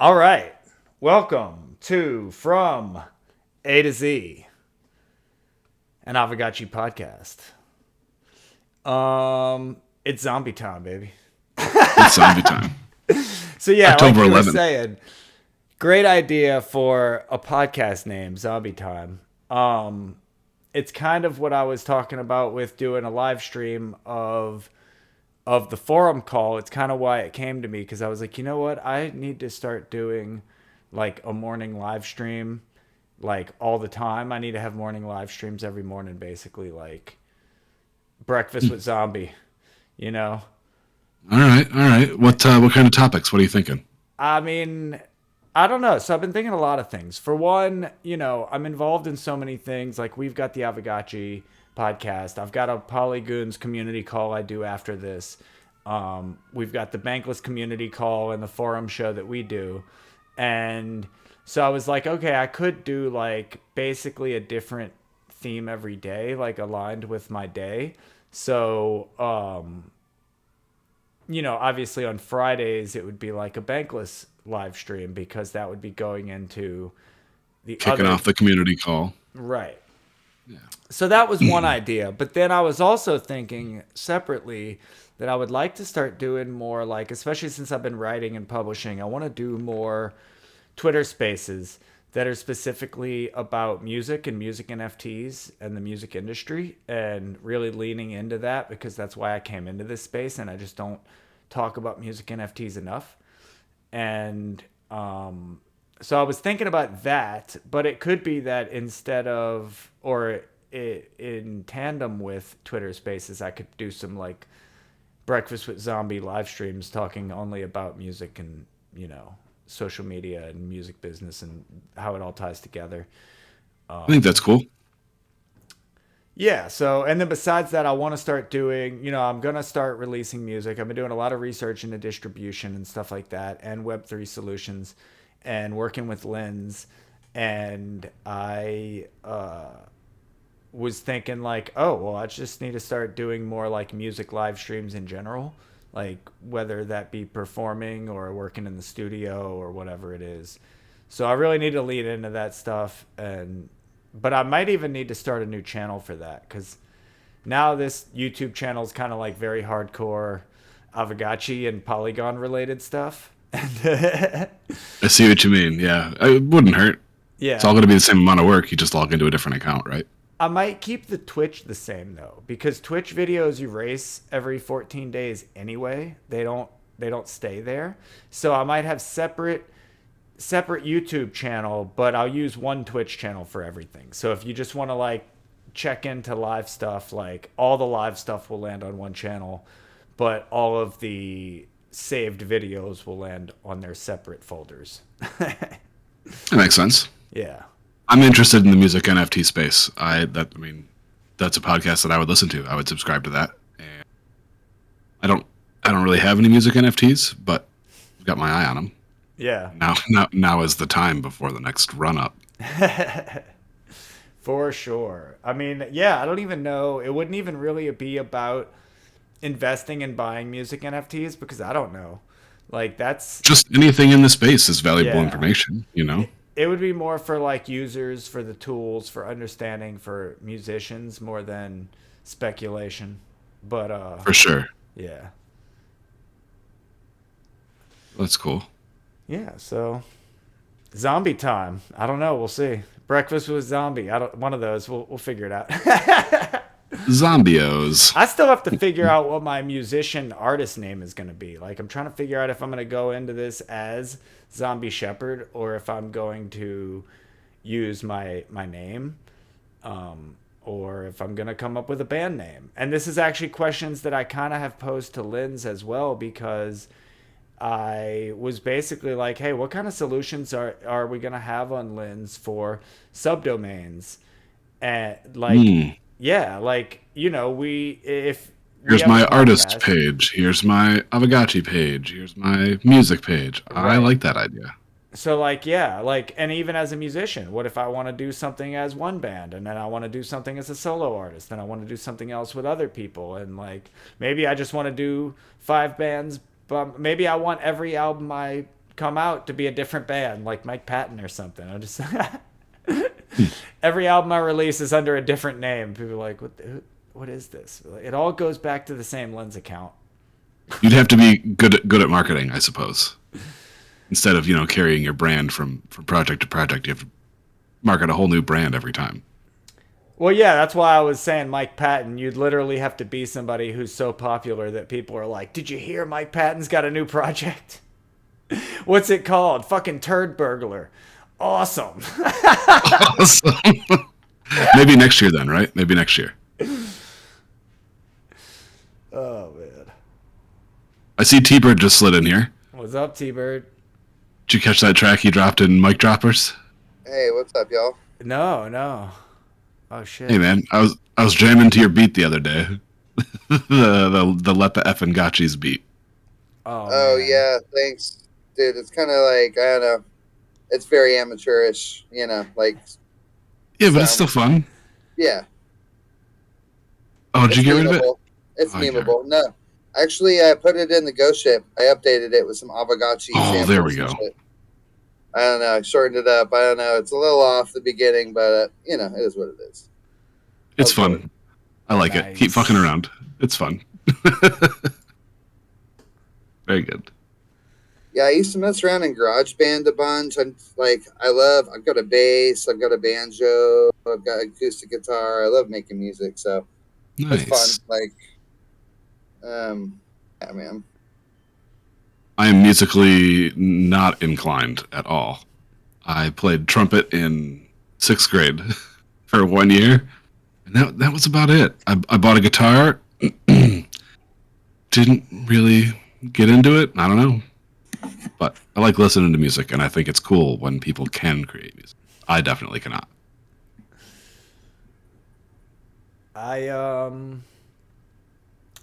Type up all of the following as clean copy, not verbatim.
All right. Welcome to From A to Z, an Aavegotchi podcast. It's zombie time, baby. It's zombie time. So yeah, October like you were 11th. saying, great idea for a podcast name, Zombie Time. It's kind of what I was talking about with doing a live stream of the forum call. It's kind of why it came to me, because I was like, you know what? I need to start doing like a morning live stream like all the time. I need to have morning live streams every morning, basically like breakfast with zombie, you know? All right. What kind of topics? What are you thinking? I mean, I don't know. So I've been thinking a lot of things. For one, I'm involved in so many things. Like we've got the Aavegotchi podcast. I've got a Polygoons community call I do after this. We've got the Bankless community call and the forum show that we do. And so I was like, okay, I could do like basically a different theme every day, like aligned with my day. So, obviously on Fridays it would be like a Bankless live stream because that would be going into the Kicking other off the community call. right. Yeah. So that was one idea. But then I was also thinking separately that I would like to start doing more like, especially since I've been writing and publishing, I want to do more Twitter spaces that are specifically about music and music NFTs and the music industry, and really leaning into that because that's why I came into this space and I just don't talk about music NFTs enough. And so I was thinking about that, but it could be that instead of, or in tandem with Twitter Spaces, I could do some like breakfast with zombie live streams talking only about music and, social media and music business and how it all ties together. I think that's cool. Yeah. So, and then besides that, I want to start doing, I'm going to start releasing music. I've been doing a lot of research into distribution and stuff like that and Web3 solutions and working with Lens. And I was thinking like, oh, well, I just need to start doing more like music live streams in general, like whether that be performing or working in the studio or whatever it is. So I really need to lead into that stuff. But I might even need to start a new channel for that, because now this YouTube channel is kind of like very hardcore Aavegotchi and Polygon related stuff. I see what you mean. Yeah, it wouldn't hurt. Yeah. It's all going to be the same amount of work. You just log into a different account, right? I might keep the Twitch the same though, because Twitch videos erase every 14 days anyway. They don't stay there. So I might have separate YouTube channel, but I'll use one Twitch channel for everything. So if you just want to like check into live stuff, like all the live stuff will land on one channel, but all of the saved videos will land on their separate folders. That makes sense. Yeah. I'm interested in the music NFT space. That's a podcast that I would listen to. I would subscribe to that. And I don't really have any music NFTs, but I've got my eye on them. Yeah. Now is the time before the next run up. For sure. I mean, yeah, I don't even know. It wouldn't even really be about investing and buying music NFTs, because I don't know. Like that's Just anything in the space is valuable Yeah. information, It would be more for like users, for the tools, for understanding, for musicians more than speculation. But For sure. yeah. That's cool. Yeah, so zombie time. I don't know, we'll see. Breakfast with zombie. One of those. We'll figure it out. Zombios. I still have to figure out what my musician artist name is going to be. Like I'm trying to figure out if I'm going to go into this as ZombieShepherd or if I'm going to use my name, or if I'm going to come up with a band name. And this is actually questions that I kind of have posed to Linz as well, because I was basically like, hey, what kind of solutions are we going to have on Linz for subdomains? And like, yeah, like, if Here's have my a artist podcast- page. Here's my Aavegotchi page. Here's my music page. I Right. like that idea. So like, yeah, like, and even as a musician, what if I want to do something as one band and then I want to do something as a solo artist and I want to do something else with other people, and like maybe I just want to do 5 bands, but maybe I want every album I come out to be a different band, like Mike Patton or something. I just every album I release is under a different name. People are like, what is this? It all goes back to the same Lens account. You'd have to be good at marketing, I suppose. Instead of, carrying your brand from project to project, you have to market a whole new brand every time. Well, yeah, that's why I was saying Mike Patton. You'd literally have to be somebody who's so popular that people are like, did you hear Mike Patton's got a new project? What's it called? Fucking Turd Burglar. Awesome. Awesome. Maybe next year then, right? Maybe next year. Oh, man. I see T-Bird just slid in here. What's up, T-Bird? Did you catch that track he dropped in Mic Droppers? Hey, what's up, y'all? No. Oh, shit. Hey, man. I was jamming to your beat the other day. the Let the Effin' Gotchis beat. Oh, yeah, thanks. Dude, it's kind of like, I don't know, it's very amateurish, like... Yeah, but it's still fun. Yeah. Oh, did you get rid of it? It's memeable. No. Actually, I put it in the Ghost Ship. I updated it with some Aavegotchi samples. There we go. I don't know. I shortened it up. I don't know. It's a little off the beginning, but, it is what it is. It's fun. I like it. Keep fucking around. It's fun. Very good. Yeah, I used to mess around in GarageBand a bunch. I've got a bass, I've got a banjo, I've got acoustic guitar. I love making music, so nice. It's fun. Yeah, man. I am musically not inclined at all. I played trumpet in 6th grade for 1 year, and that was about it. I bought a guitar, didn't really get into it. I don't know. But I like listening to music, and I think it's cool when people can create music. I definitely cannot. I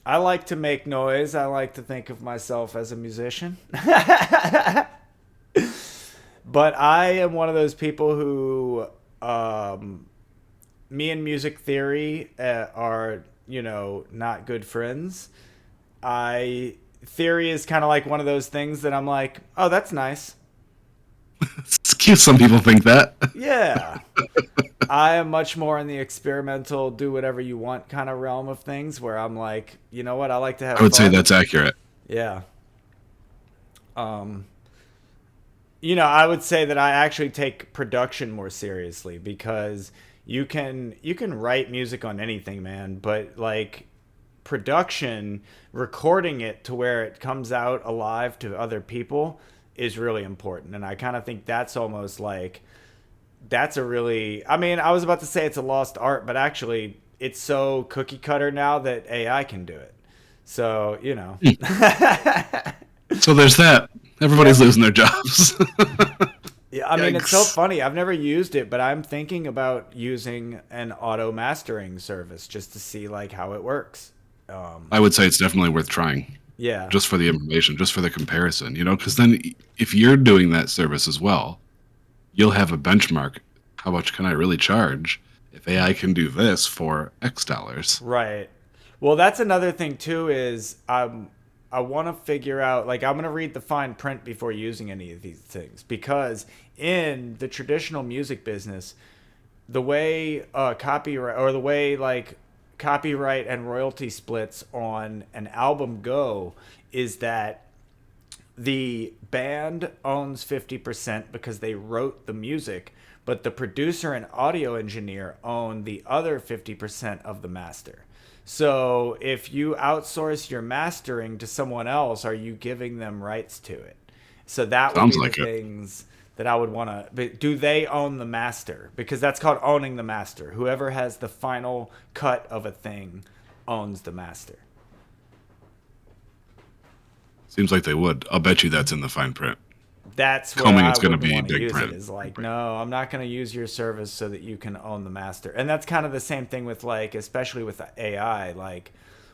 like to make noise. I like to think of myself as a musician. But I am one of those people who, me and music theory are, not good friends. Theory is kind of like one of those things that I'm like, oh, that's nice. It's cute. Some people think that. Yeah. I am much more in the experimental, do whatever you want kind of realm of things where I'm like, you know what? I like to have I would fun. say that's accurate. Yeah. I would say that I actually take production more seriously because you can write music on anything, man, but like production, recording it to where it comes out alive to other people is really important. And I kind of think that's almost like, I was about to say it's a lost art, but actually it's so cookie cutter now that AI can do it. So, So there's that. Everybody's losing their jobs. Yeah, I mean, it's so funny. I've never used it, but I'm thinking about using an auto mastering service just to see like how it works. I would say it's definitely worth trying. Yeah. Just for the information, just for the comparison, because then if you're doing that service as well, you'll have a benchmark. How much can I really charge if AI can do this for X dollars? Right. Well, that's another thing too is I want to figure out, like, I'm going to read the fine print before using any of these things because in the traditional music business, the way copyright and royalty splits on an album go is that the band owns 50% because they wrote the music, but the producer and audio engineer own the other 50% of the master. So if you outsource your mastering to someone else, are you giving them rights to it? So that would be the things that I would want to... Do they own the master? Because that's called owning the master. Whoever has the final cut of a thing owns the master. Seems like they would. I'll bet you that's in the fine print. That's where Combing, I it's going to would be want to big use print. it. Is like, no, I'm not going to use your service so that you can own the master. And that's kind of the same thing with like, especially with AI, like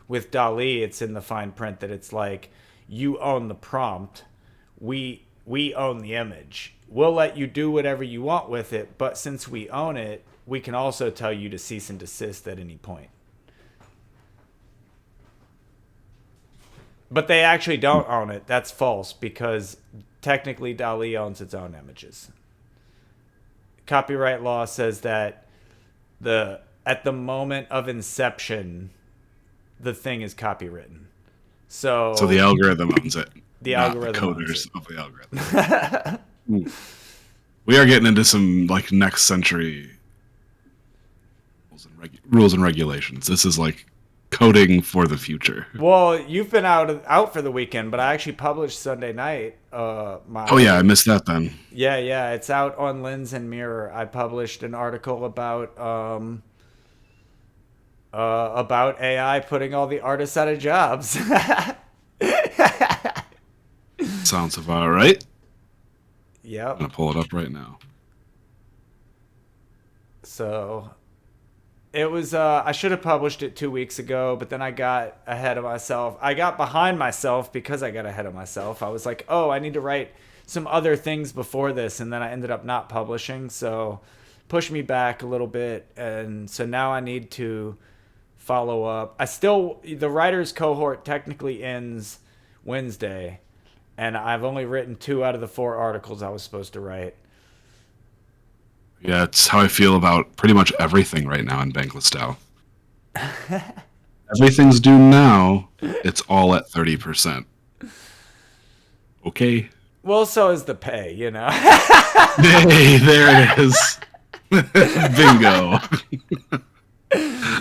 with DALL-E, it's in the fine print that it's like, you own the prompt. We own the image. We'll let you do whatever you want with it, but since we own it, we can also tell you to cease and desist at any point. But they actually don't own it. That's false because technically DALL-E owns its own images. Copyright law says that at the moment of inception, the thing is copywritten. So the algorithm owns it. The not algorithm the owns coders of the algorithm. We are getting into some like next century rules and regulations. This is like coding for the future. Well, you've been out for the weekend, but I actually published Sunday night. Oh yeah, I missed that then. Yeah, it's out on Lens and Mirror. I published an article about AI putting all the artists out of jobs. Sounds about right. Yep. I'm gonna pull it up right now. So it was I should have published it 2 weeks ago, but then I got ahead of myself. I got behind myself because I got ahead of myself. I was like, oh, I need to write some other things before this, and then I ended up not publishing, so pushed me back a little bit, and so now I need to follow up. The writers cohort technically ends Wednesday, and I've only written 2 out of the 4 articles I was supposed to write. Yeah, it's how I feel about pretty much everything right now in Bankless DAO. Everything's due now. It's all at 30%. Okay. Well, so is the pay, you know. Hey, there it is. Bingo.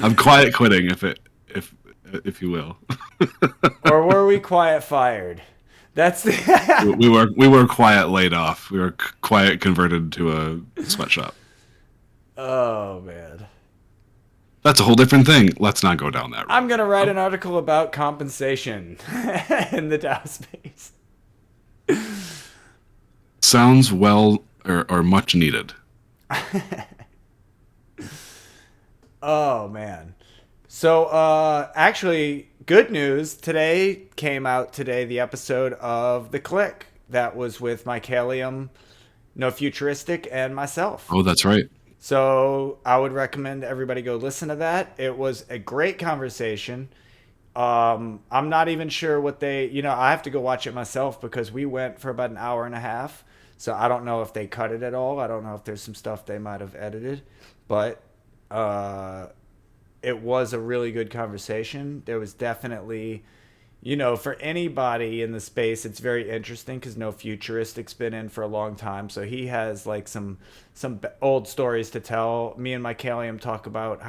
I'm quiet quitting, if you will. Or were we quiet fired? That's the we were quiet laid off. We were quiet converted to a sweatshop. Oh man, that's a whole different thing. Let's not go down that road. I'm gonna write an article about compensation in the DAO space. Sounds well or much needed. Oh man. So actually, good news. Today came out the episode of The Click that was with Mycalium, No Futuristic, and myself. Oh, that's right. So I would recommend everybody go listen to that. It was a great conversation. I'm not even sure what I have to go watch it myself because we went for about an hour and a half. So I don't know if they cut it at all. I don't know if there's some stuff they might have edited, but it was a really good conversation. There was definitely, for anybody in the space, it's very interesting because No Futuristic's been in for a long time. So he has like some old stories to tell. Me and Mycalium talk about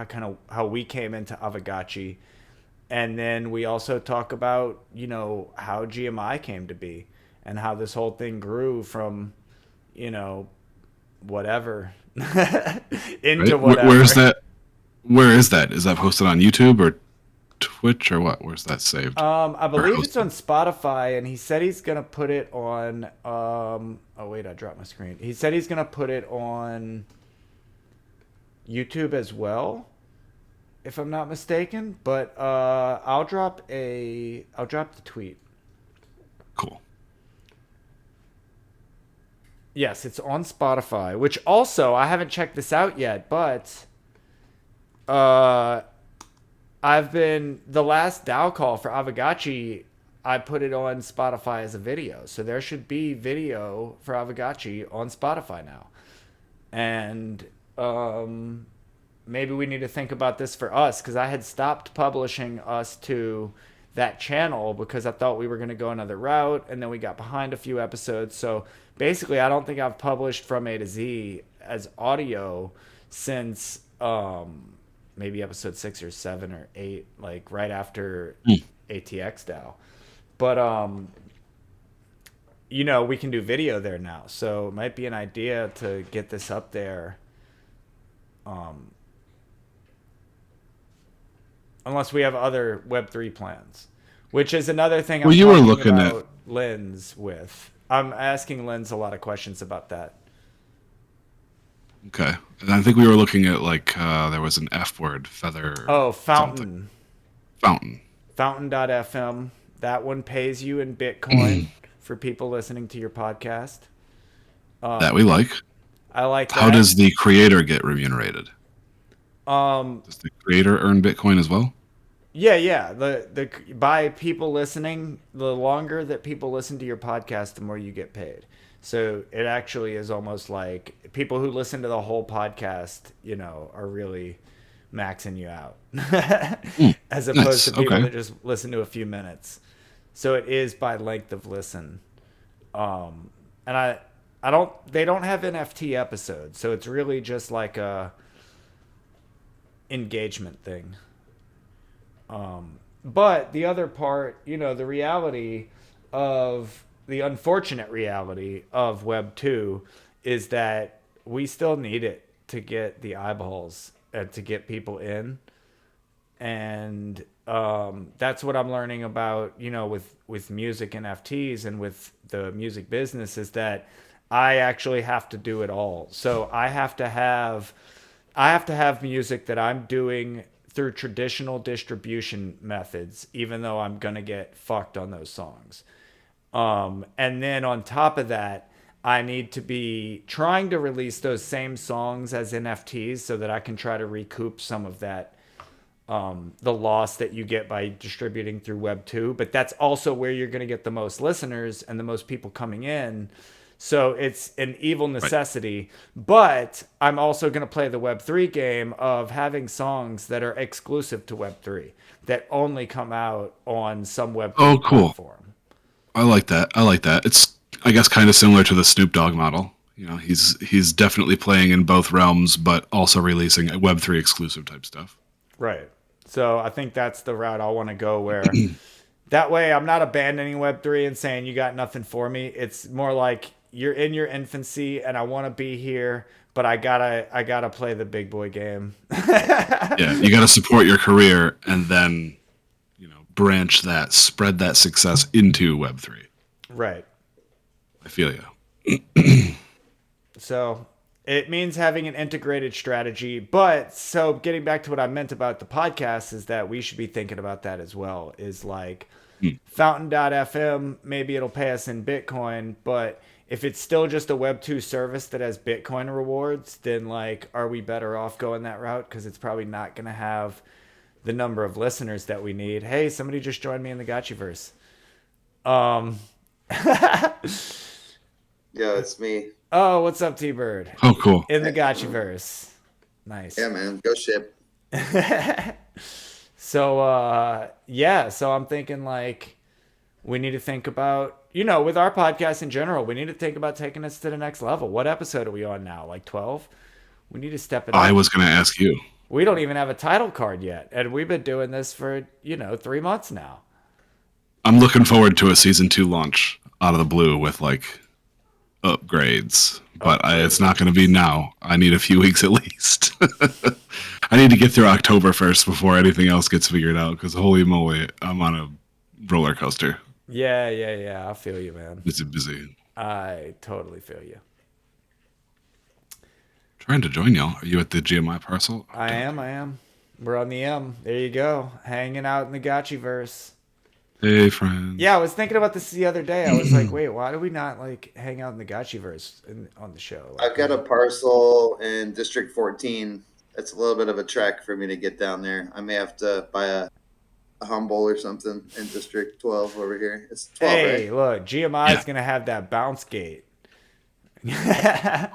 how we came into Aavegotchi. And then we also talk about, how GMI came to be and how this whole thing grew from, whatever into right? whatever. Where is that? Is that posted on YouTube or Twitch or what? Where's that saved? I believe it's on Spotify, and he said he's gonna put it on. Oh wait, I dropped my screen. He said he's gonna put it on YouTube as well, if I'm not mistaken. But I'll drop the tweet. Cool. Yes, it's on Spotify. Which also I haven't checked this out yet, but I've been the last DAO call for Aavegotchi. I put it on Spotify as a video, so there should be video for Aavegotchi on Spotify now. And maybe we need to think about this for us because I had stopped publishing us to that channel because I thought we were going to go another route, and then we got behind a few episodes. So basically, I don't think I've published from A to Z as audio since maybe episode 6 or 7 or 8, like right after ATX DAO. But we can do video there now, so it might be an idea to get this up there. Unless we have other Web3 plans, which is another thing. Well, you were looking at Lens with. I'm asking Lens a lot of questions about that. Okay. And I think we were looking at there was an F word, feather. Oh, Fountain. Fountain. Fountain.fm. That one pays you in Bitcoin for people listening to your podcast. That we like. I like that. How does the creator get remunerated? Does the creator earn Bitcoin as well? Yeah. The by people listening, the longer that people listen to your podcast, the more you get paid. So it actually is almost like people who listen to the whole podcast, are really maxing you out, as opposed Nice. to people Okay. that just listen to a few minutes. So it is by length of listen. And I don't. They don't have NFT episodes, so it's really just like a engagement thing. But the other part, the reality of the unfortunate reality of Web 2 is that we still need it to get the eyeballs and to get people in. And that's what I'm learning about, with music and FTs and with the music business is that I actually have to do it all. So I have to have music that I'm doing through traditional distribution methods, even though I'm gonna get fucked on those songs. And then on top of that, I need to be trying to release those same songs as NFTs so that I can try to recoup some of that, the loss that you get by distributing through Web 2. But that's also where you're going to get the most listeners and the most people coming in. So it's an evil necessity. But I'm also going to play the Web 3 game of having songs that are exclusive to Web 3 that only come out on some Web 3 Oh, cool. platform. I like that. I like that. It's, I guess, kind of similar to the Snoop Dogg model. He's definitely playing in both realms, but also releasing Web3 exclusive type stuff. Right. So I think that's the route I want to go where that way I'm not abandoning Web3 and saying you got nothing for me. It's more like you're in your infancy and I want to be here, but I gotta play the big boy game. Yeah, you got to support your career and then, branch that, spread that success into Web3. Right. I feel you. So it means having an integrated strategy. But so getting back to what I meant about the podcast is that we should be thinking about that as well. Is like Fountain.fm, maybe it'll pay us in Bitcoin, but if it's still just a Web 2 service that has Bitcoin rewards, then like, are we better off going that route? Because it's probably not going to have the number of listeners that we need. Hey, somebody just joined me in the Gotchiverse. Yo, it's me. Oh, what's up, T-Bird? Oh, cool. In the Gotchiverse. Nice. Yeah, man. Go ship. So I'm thinking like we need to think about, with our podcast in general, we need to think about taking us to the next level. What episode are we on now? Like 12? We need to step it up. I was going to ask you. We don't even have a title card yet, and we've been doing this for, 3 months now. I'm looking forward to a season 2 launch out of the blue with like upgrades, but it's not going to be now. I need a few weeks at least. I need to get through October first before anything else gets figured out, because holy moly, I'm on a roller coaster. Yeah. I feel you, man. Busy. I totally feel you. Trying to join y'all. Are you at the GMI Parcel? I am. We're on the M. There you go. Hanging out in the Gotchiverse. Hey, friends. Yeah, I was thinking about this the other day. I was like, wait, why do we not like hang out in the Gotchiverse on the show? Like, I've got a parcel in District 14. It's a little bit of a trek for me to get down there. I may have to buy a humble or something in District 12 over here. It's 12, hey, right? look, GMI is going to have that bounce gate.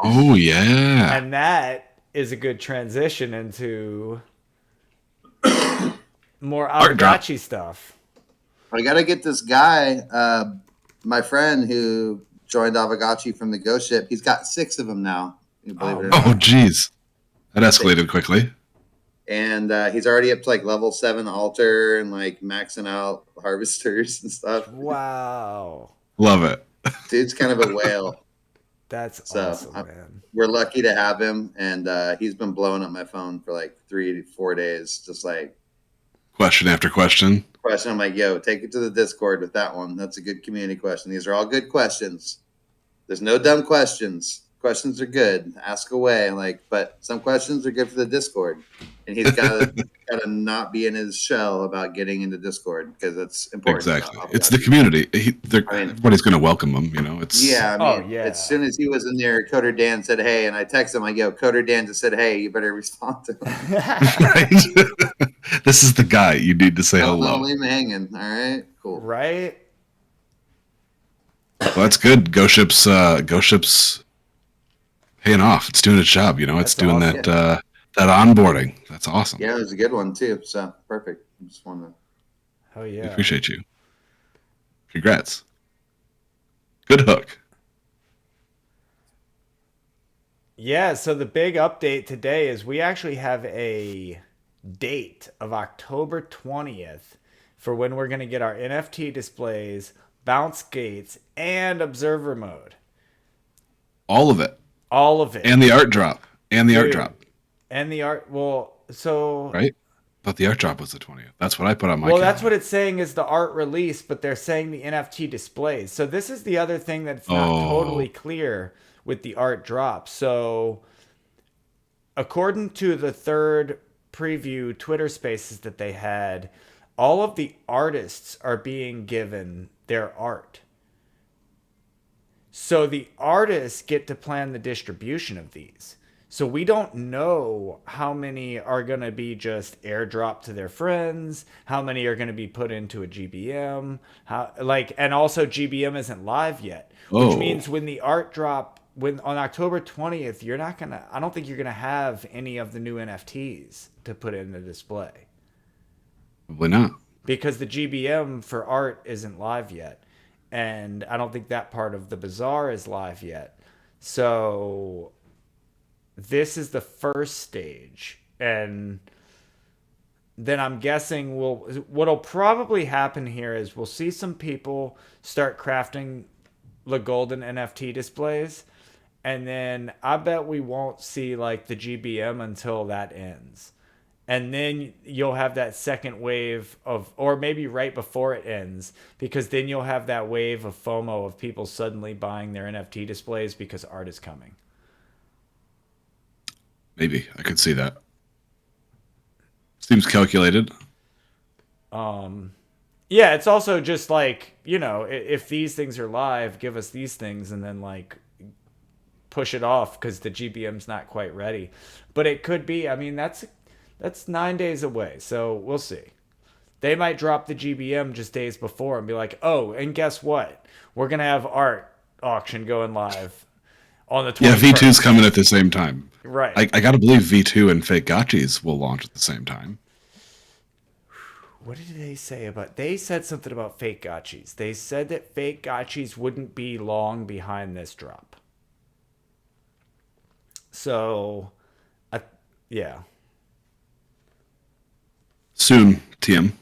Oh, yeah. And that is a good transition into more Aavegotchi stuff. I got to get this guy, my friend who joined Aavegotchi from the Ghost Ship. He's got 6 of them now. You believe it or not. Oh, geez. That escalated quickly. And he's already up to like level 7 altar and like maxing out harvesters and stuff. Wow. Love it. Dude's kind of a whale. That's So, awesome, man. We're lucky to have him. And he's been blowing up my phone for like 3 to 4 days. Just like Question after question. I'm like, yo, take it to the Discord with that one. That's a good community question. These are all good questions. There's no dumb questions. Questions are good. Ask away. But some questions are good for the Discord. And he's got to not be in his shell about getting into Discord, because it's important. Exactly. It's the community. Everybody's going to welcome him. It's As soon as he was in there, Coder Dan said, hey, and I texted him, like, yo, Coder Dan just said, hey, you better respond to him. Right. This is the guy you need to say hello. Don't leave me hanging. All right, cool. Right? Well, that's good. Ghost Ship's paying off. It's doing its job. It's That's doing awesome. that onboarding. That's awesome. Yeah, it was a good one too. So perfect. I just wanted to. Oh We yeah. appreciate you. Congrats. Good hook. Yeah, so the big update today is we actually have a date of October 20th for when we're going to get our NFT displays, bounce gates, and observer mode. All of it. All of it. And the art drop. And the art Dude. drop. And the art, well, so... Right? But the art drop was the 20th. That's what I put on my Well, that's calendar. what it's saying is the art release, but they're saying the NFT displays. So this is the other thing that's not totally clear with the art drop. So according to the third preview Twitter spaces that they had, all of the artists are being given their art. So the artists get to plan the distribution of these. So we don't know how many are going to be just airdropped to their friends, how many are going to be put into a GBM, and also GBM isn't live yet, which means when the art drop on October 20th, I don't think you're going to have any of the new NFTs to put in the display. Probably not. Because the GBM for art isn't live yet. And I don't think that part of the bazaar is live yet. So this is the first stage. And then I'm guessing what'll probably happen here is we'll see some people start crafting the golden NFT displays. And then I bet we won't see like the GBM until that ends. And then you'll have that second wave or maybe right before it ends, because then you'll have that wave of FOMO of people suddenly buying their NFT displays because art is coming. Maybe. I could see that. Seems calculated. Yeah, it's also just like, if these things are live, give us these things and then like push it off because the GBM's not quite ready. But it could be, that's 9 days away, so we'll see. They might drop the GBM just days before and be like, oh, and guess what? We're going to have art auction going live on the 21st. Yeah, V2's coming at the same time. Right. I got to believe V2 and Fake Gotchis will launch at the same time. What did they say about... They said something about Fake Gotchis. They said that Fake Gotchis wouldn't be long behind this drop. So, yeah. Soon, TM.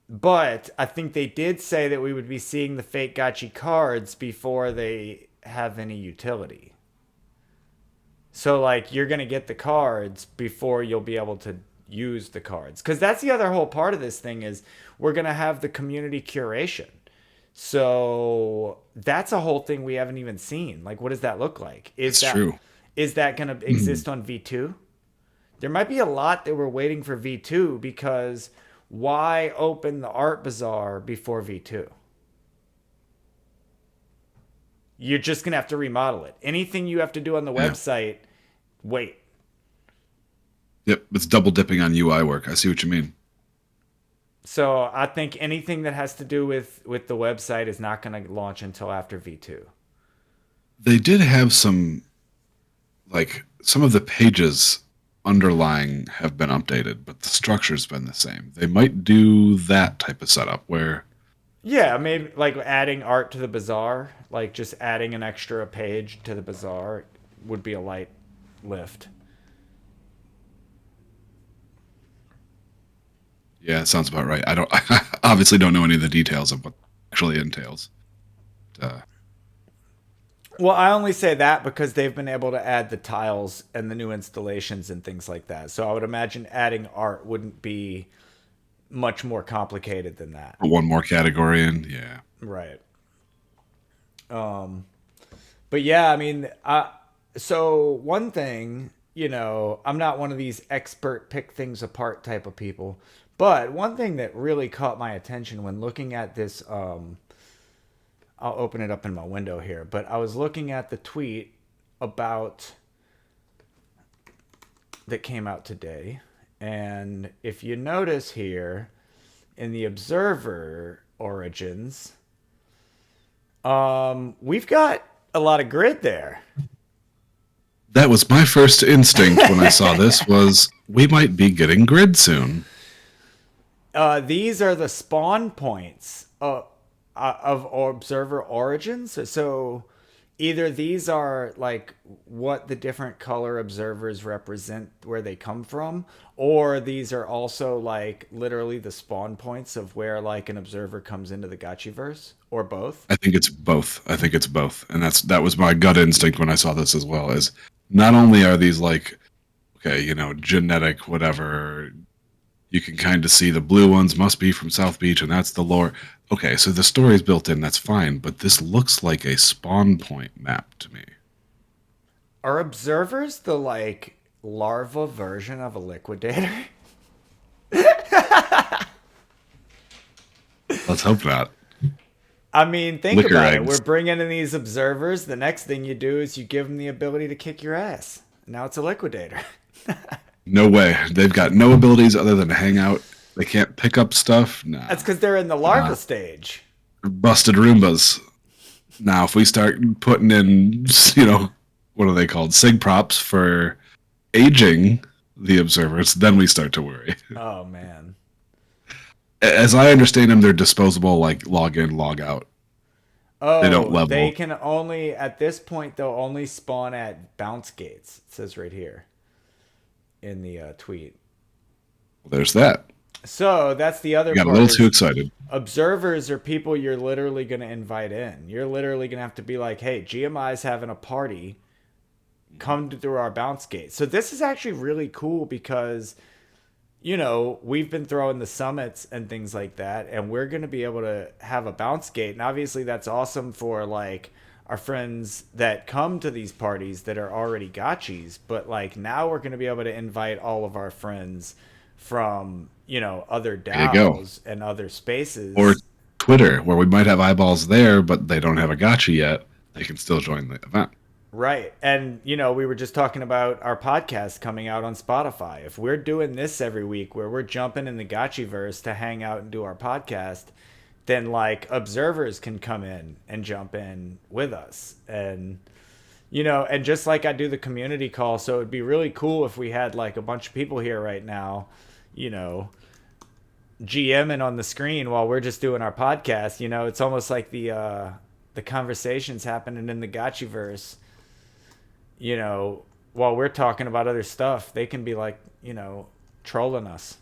But I think they did say that we would be seeing the Fake Gotchi cards before they have any utility. So, like, you're going to get the cards before you'll be able to use the cards. Because that's the other whole part of this thing is we're going to have the community curation. So, that's a whole thing we haven't even seen. Like, what does that look like? True. Is that going to exist on V2? There might be a lot that we're waiting for V2 because why open the art bazaar before V2? You're just going to have to remodel it. Anything you have to do on the website, wait. Yep, it's double dipping on UI work. I see what you mean. So I think anything that has to do with the website is not going to launch until after V2. They did have some of the pages underlying have been updated, but the structure's been the same. They might do that type of setup where... Yeah, maybe like adding art to the bazaar, like just adding an extra page to the bazaar would be a light lift. Yeah, it sounds about right. I obviously don't know any of the details of what it actually entails. Well, I only say that because they've been able to add the tiles and the new installations and things like that. So I would imagine adding art wouldn't be much more complicated than that. One more category in, yeah. Right. But yeah, I mean, so one thing, I'm not one of these expert pick things apart type of people, but one thing that really caught my attention when looking at this, I'll open it up in my window here, but I was looking at the tweet that came out today, And if you notice here in the observer origins, we've got a lot of grid there. That was my first instinct when I saw this was we might be getting grid soon. These are the spawn points of observer origins. So either these are like what the different color observers represent, where they come from, or these are also like literally the spawn points of where like an observer comes into the Gotchiverse, or both. I think it's both. And that was my gut instinct when I saw this as well, is not only are these like, okay, genetic whatever, you can kind of see the blue ones must be from South Beach, and that's the lore. Okay, so the story's built in, that's fine, but this looks like a spawn point map to me. Are observers the like larva version of a liquidator? Let's hope not. I mean, think Liquor about it. eggs. We're bringing in these observers. The next thing you do is you give them the ability to kick your ass. Now it's a liquidator. No way. They've got no abilities other than hang out. They can't pick up stuff. Nah. That's because they're in the larva stage. Busted Roombas. Now, if we start putting in, what are they called? Sig props for aging the observers, then we start to worry. Oh, man. As I understand them, they're disposable, like log in, log out. Oh, They don't level. they can only, at this point, they'll only spawn at bounce gates. It says right here in the tweet. Well, there's that. So that's the other Got a part. little too excited. Observers are people you're literally going to invite in. You're literally going to have to be like, hey, GMI's having a party. Come through our bounce gate. So this is actually really cool because, we've been throwing the summits and things like that, and we're going to be able to have a bounce gate. And obviously that's awesome for like our friends that come to these parties that are already gotchis. But like now we're going to be able to invite all of our friends from, other DAOs and other spaces. Or Twitter, where we might have eyeballs there, but they don't have a gotcha yet. They can still join the event. Right. And, we were just talking about our podcast coming out on Spotify. If we're doing this every week where we're jumping in the Gotchiverse to hang out and do our podcast, then like observers can come in and jump in with us. And, and just like I do the community call. So it'd be really cool if we had like a bunch of people here right now, GMing on the screen while we're just doing our podcast. It's almost like the conversations happening in the Gotchiverse. While we're talking about other stuff, they can be like, trolling us.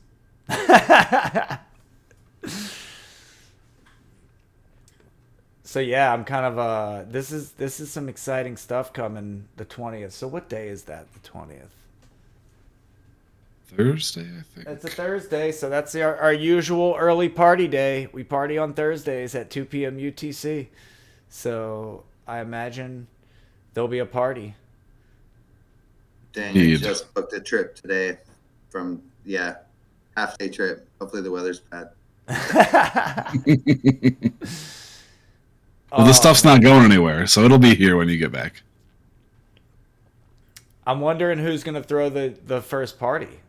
So yeah, I'm kind of this is some exciting stuff coming the 20th. So what day is that? The 20th. Thursday, I think. It's a Thursday, so that's our usual early party day. We party on Thursdays at 2 p.m. UTC. So I imagine there'll be a party. Daniel just booked a trip today from, half-day trip. Hopefully the weather's bad. Well, the stuff's not going anywhere, so it'll be here when you get back. I'm wondering who's going to throw the first party.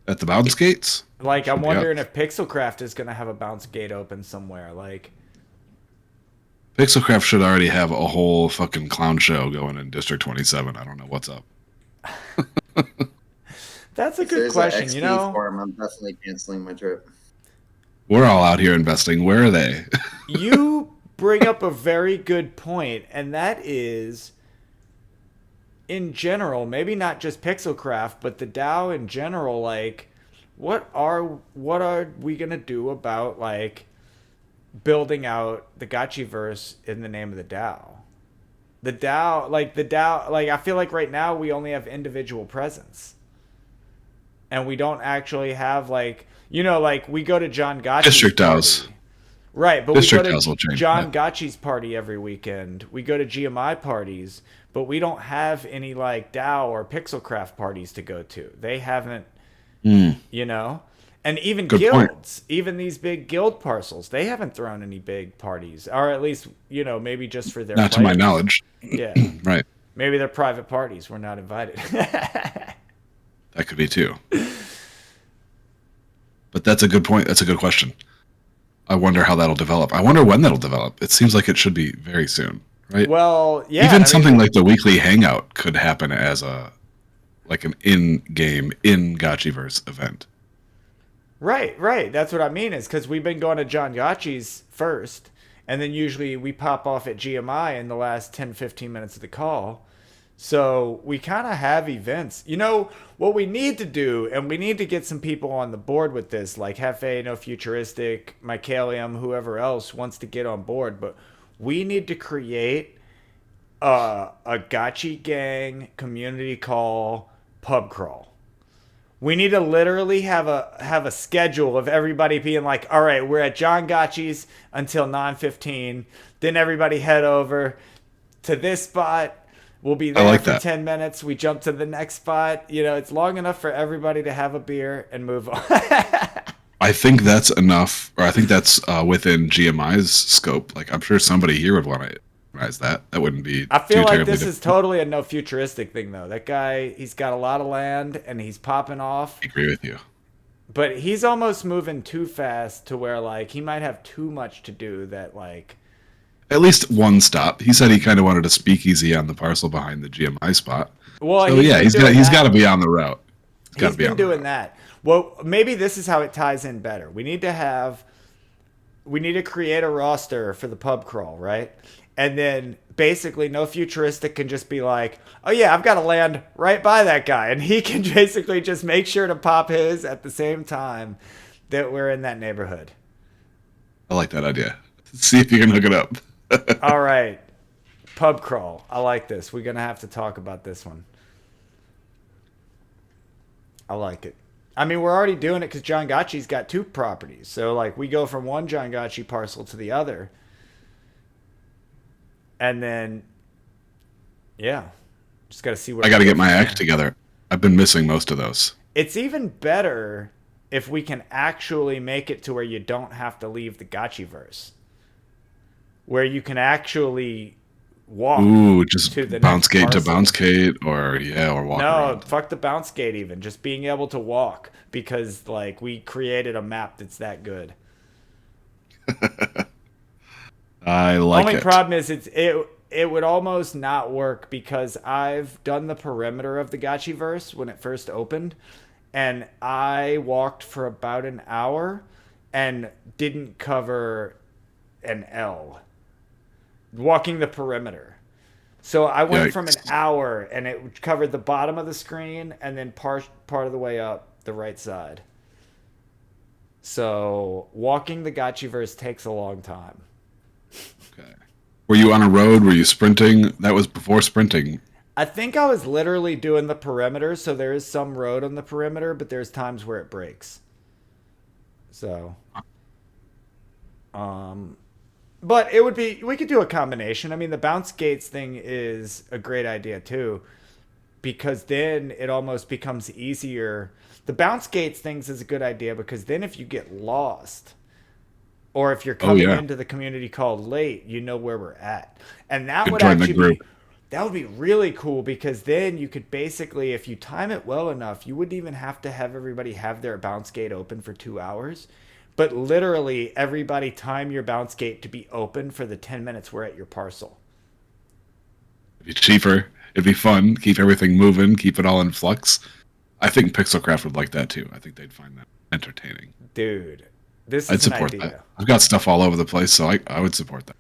At the bounce gates? Like, I'm wondering if Pixelcraft is going to have a bounce gate open somewhere. Like, Pixelcraft should already have a whole fucking clown show going in District 27. I don't know what's up. That's a good question, Forum, I'm definitely canceling my trip. We're all out here investing. Where are they? You bring up a very good point, and that is, in general, maybe not just Pixelcraft, but the DAO in general, like, what are we gonna do about like building out the Gotchiverse in the name of the DAO? The DAO, like I feel like right now we only have individual presence, and we don't actually have like, like we go to John Gotchi's District party. DAOs. Right, but District we go DAOs will to change John that. Gotchi's party every weekend. We go to GMI parties, but we don't have any like DAO or Pixelcraft parties to go to. They haven't, and even Good guilds, point. even these big guild parcels, they haven't thrown any big parties, or at least maybe just for their Not to my players. knowledge. Yeah, Right. maybe they're private parties. We're not invited. That could be too. But that's a good point. That's a good question. I wonder how that'll develop. I wonder when that'll develop. It seems like it should be very soon, right? Well, yeah. Even something like the weekly hangout could happen as an in-game, in Gotchiverse event. Right. That's what I mean, is because we've been going to John Gotchi's first, and then usually we pop off at GMI in the last 10, 15 minutes of the call. So we kind of have events. You know, what we need to do, and we need to get some people on the board with this, like Hefe, No Futuristic, Mycalium, whoever else wants to get on board, but we need to create a Gotchi gang community call pub crawl. We need to literally have a schedule of everybody being like, all right, we're at John Gotchi's until 9:15. Then everybody head over to this spot. We'll be there for 10 minutes. We jump to the next spot. You know, it's long enough for everybody to have a beer and move on. I think that's enough, or I think that's within GMI's scope. Like, I'm sure somebody here would want to organize that. That wouldn't be. I feel like this is totally a No Futuristic thing, though. That guy, he's got a lot of land and he's popping off. I agree with you. But he's almost moving too fast to where, like, he might have too much to do that, like. At least one stop. He said he kind of wanted a speakeasy on the parcel behind the GMI spot. Well, so yeah, he's got to be on the route. He's been doing that. Well, maybe this is how it ties in better. We need to create a roster for the pub crawl, right? And then basically No Futuristic can just be like, oh yeah, I've got to land right by that guy. And he can basically just make sure to pop his at the same time that we're in that neighborhood. I like that idea. See if you can hook it up. All right. Pub crawl. I like this. We're going to have to talk about this one. I like it. I mean, we're already doing it because John Gotchi's got 2 properties. So, like, we go from one John Gotchi parcel to the other. And then, yeah. Just got to see where I got to get my act together. I've been missing most of those. It's even better if we can actually make it to where you don't have to leave the Gotchiverse. Where you can actually walk. Ooh, just to the bounce gate parcel. to bounce gate, or walk around. No, fuck the bounce gate even. Just being able to walk, because like we created a map that's that good. I like it. Only problem is it would almost not work because I've done the perimeter of the Gotchiverse when it first opened, and I walked for about an hour and didn't cover an L. Walking the perimeter. So I went from an hour and it covered the bottom of the screen and then part of the way up the right side. So walking the Gotchiverse takes a long time. Okay. Were you on a road? Were you sprinting? That was before sprinting. I think I was literally doing the perimeter, so there is some road on the perimeter, but there's times where it breaks. So but we could do a combination. I mean, the bounce gates thing is a great idea too, because then it almost becomes easier. The bounce gates things is a good idea because then if you get lost or if you're coming into the community call late, you know where we're at. And that would actually be really cool because then you could basically, if you time it well enough, you wouldn't even have to have everybody have their bounce gate open for 2 hours. But literally, everybody time your bounce gate to be open for the 10 minutes we're at your parcel. It'd be cheaper. It'd be fun. Keep everything moving. Keep it all in flux. I think Pixelcraft would like that too. I think they'd find that entertaining. Dude, this I'd is an support idea. that. I've got stuff all over the place, so I would support that.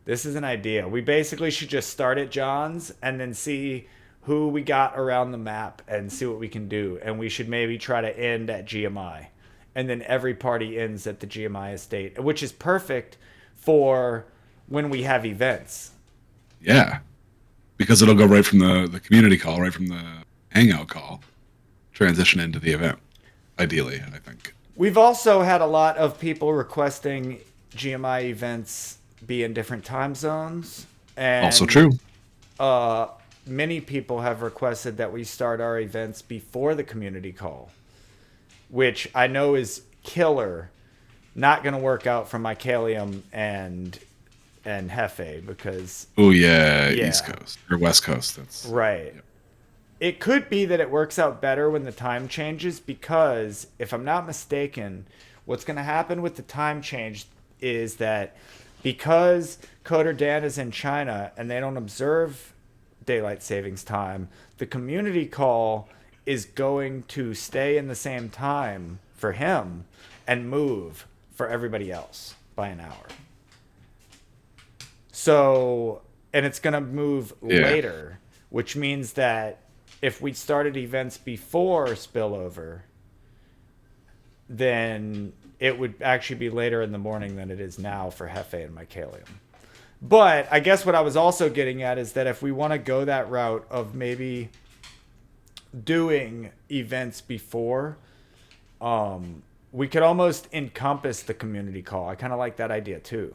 This is an idea. We basically should just start at John's and then see who we got around the map and see what we can do. And we should maybe try to end at GMI. And then every party ends at the GMI estate, which is perfect for when we have events. Yeah, because it'll go right from the community call, right from the hangout call, transition into the event, ideally, I think. We've also had a lot of people requesting GMI events be in different time zones. And also true. Many people have requested that we start our events before the community call, which I know is killer. Not going to work out for Mycalium and Hefe because... Oh, yeah, East Coast or West Coast. That's right. Yep. it could be that it works out better when the time changes, because if I'm not mistaken, what's going to happen with the time change is that because Coder Dan is in China and they don't observe daylight savings time, the community call is going to stay in the same time for him and move for everybody else by an hour. So, and it's going to move later, which means that if we started events before spillover, then it would actually be later in the morning than it is now for Hefe and Mycelium. But I guess what I was also getting at is that if we want to go that route of maybe doing events before, we could almost encompass the community call. I kind of like that idea too,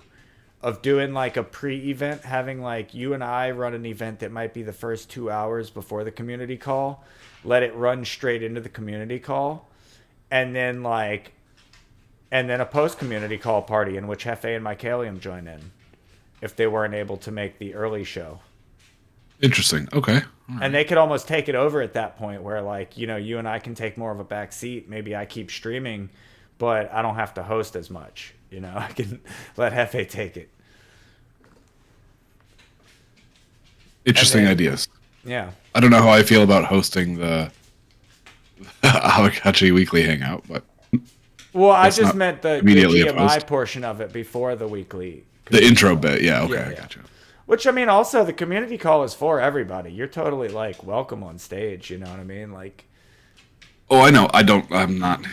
of doing like a pre-event, having like you and I run an event that might be the first 2 hours before the community call, let it run straight into the community call, and then a post-community call party in which Hefe and Mycelium join in if they weren't able to make the early show. Interesting. Okay. Right. And they could almost take it over at that point where, like, you know, you and I can take more of a back seat. Maybe I keep streaming, but I don't have to host as much. You know, I can let Hefe take it. Interesting ideas. Yeah. I don't know how I feel about hosting the Aavegotchi weekly hangout, but well, I just meant the GMI opposed. portion of it before the weekly. The intro bit, yeah, okay, I gotcha. Which, I mean, also the community call is for everybody. You're totally like welcome on stage. You know what I mean? Like, oh, I know. I'm not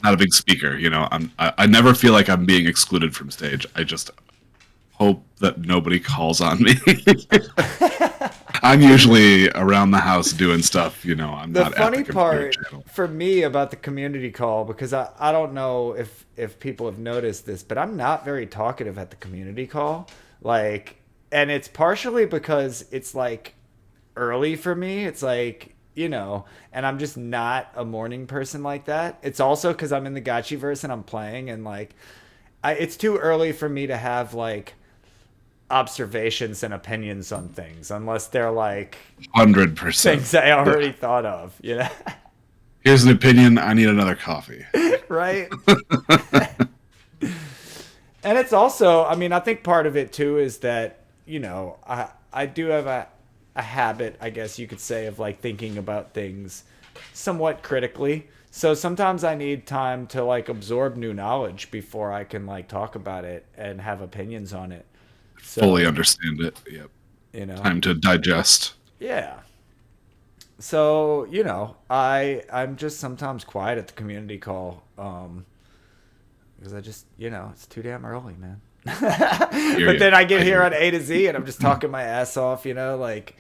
a big speaker. You know, I never feel like I'm being excluded from stage. I just hope that nobody calls on me. I'm usually around the house doing stuff. You know, I'm not. The funny part for me about the community call, because I don't know if people have noticed this, but I'm not very talkative at the community call. Like, and it's partially because it's like early for me. It's like, you know, and I'm just not a morning person like that. It's also because I'm in the Gotchiverse and I'm playing, and like, it's too early for me to have like observations and opinions on things unless they're like 100% things I already thought of, you know. Here's an opinion. I need another coffee. Right. And it's also, I mean, I think part of it too is that, you know, I do have a habit, I guess you could say, of like thinking about things somewhat critically. So sometimes I need time to like absorb new knowledge before I can like talk about it and have opinions on it. So, fully understand it. Yep. You know, time to digest. Yeah. So, you know, I'm just sometimes quiet at the community call. Because I just, you know, it's too damn early, man. But then I get here on A to Z and I'm just talking my ass off, you know, like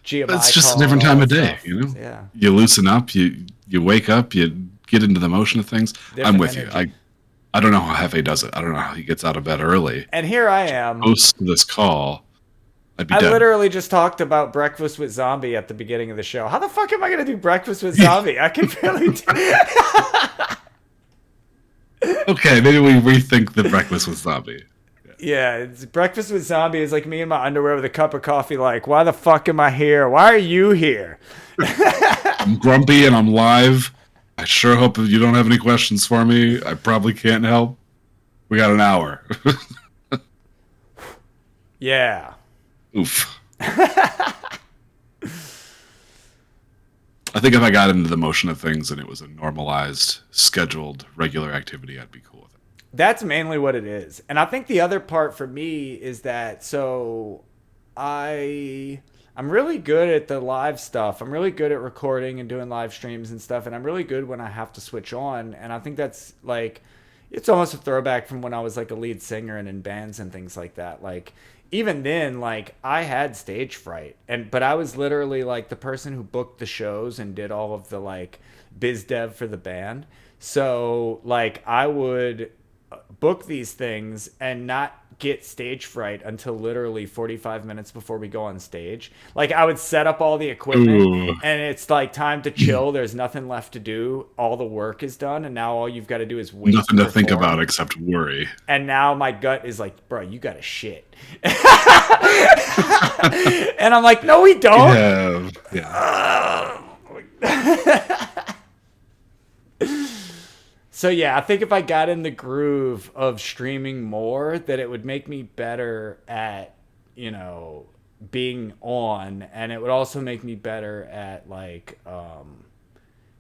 GMI. It's just a different time of day, you know? Yeah. You loosen up, you wake up, you get into the motion of things. I'm with you. I don't know how Hefe does it. I don't know how he gets out of bed early. And here I am. Host this call. I'd be dead. Literally just talked about Breakfast with Zombie at the beginning of the show. How the fuck am I going to do Breakfast with Zombie? I can barely do it. Okay, maybe we rethink the Breakfast with Zombie. Yeah, it's Breakfast with Zombie is like me in my underwear with a cup of coffee like, why the fuck am I here? Why are you here? I'm grumpy and I'm live. I sure hope you don't have any questions for me. I probably can't help. We got an hour. Yeah. Oof. I think if I got into the motion of things and it was a normalized, scheduled, regular activity, I'd be cool with it. That's mainly what it is. And I think the other part for me is that, so I'm really good at the live stuff. I'm really good at recording and doing live streams and stuff. And I'm really good when I have to switch on. And I think that's like, it's almost a throwback from when I was like a lead singer and in bands and things like that. Like, even then, like, I had stage fright, but I was literally like the person who booked the shows and did all of the like biz dev for the band. So like I would book these things and not get stage fright until literally 45 minutes before we go on stage. Like I would set up all the equipment and it's like time to chill. There's nothing left to do. All the work is done. And now all you've got to do is wait. Nothing to think about except worry. And now my gut is like, bro, you got to shit. And I'm like, no, we don't. Yeah. So yeah, I think if I got in the groove of streaming more, that it would make me better at, being on, and it would also make me better at like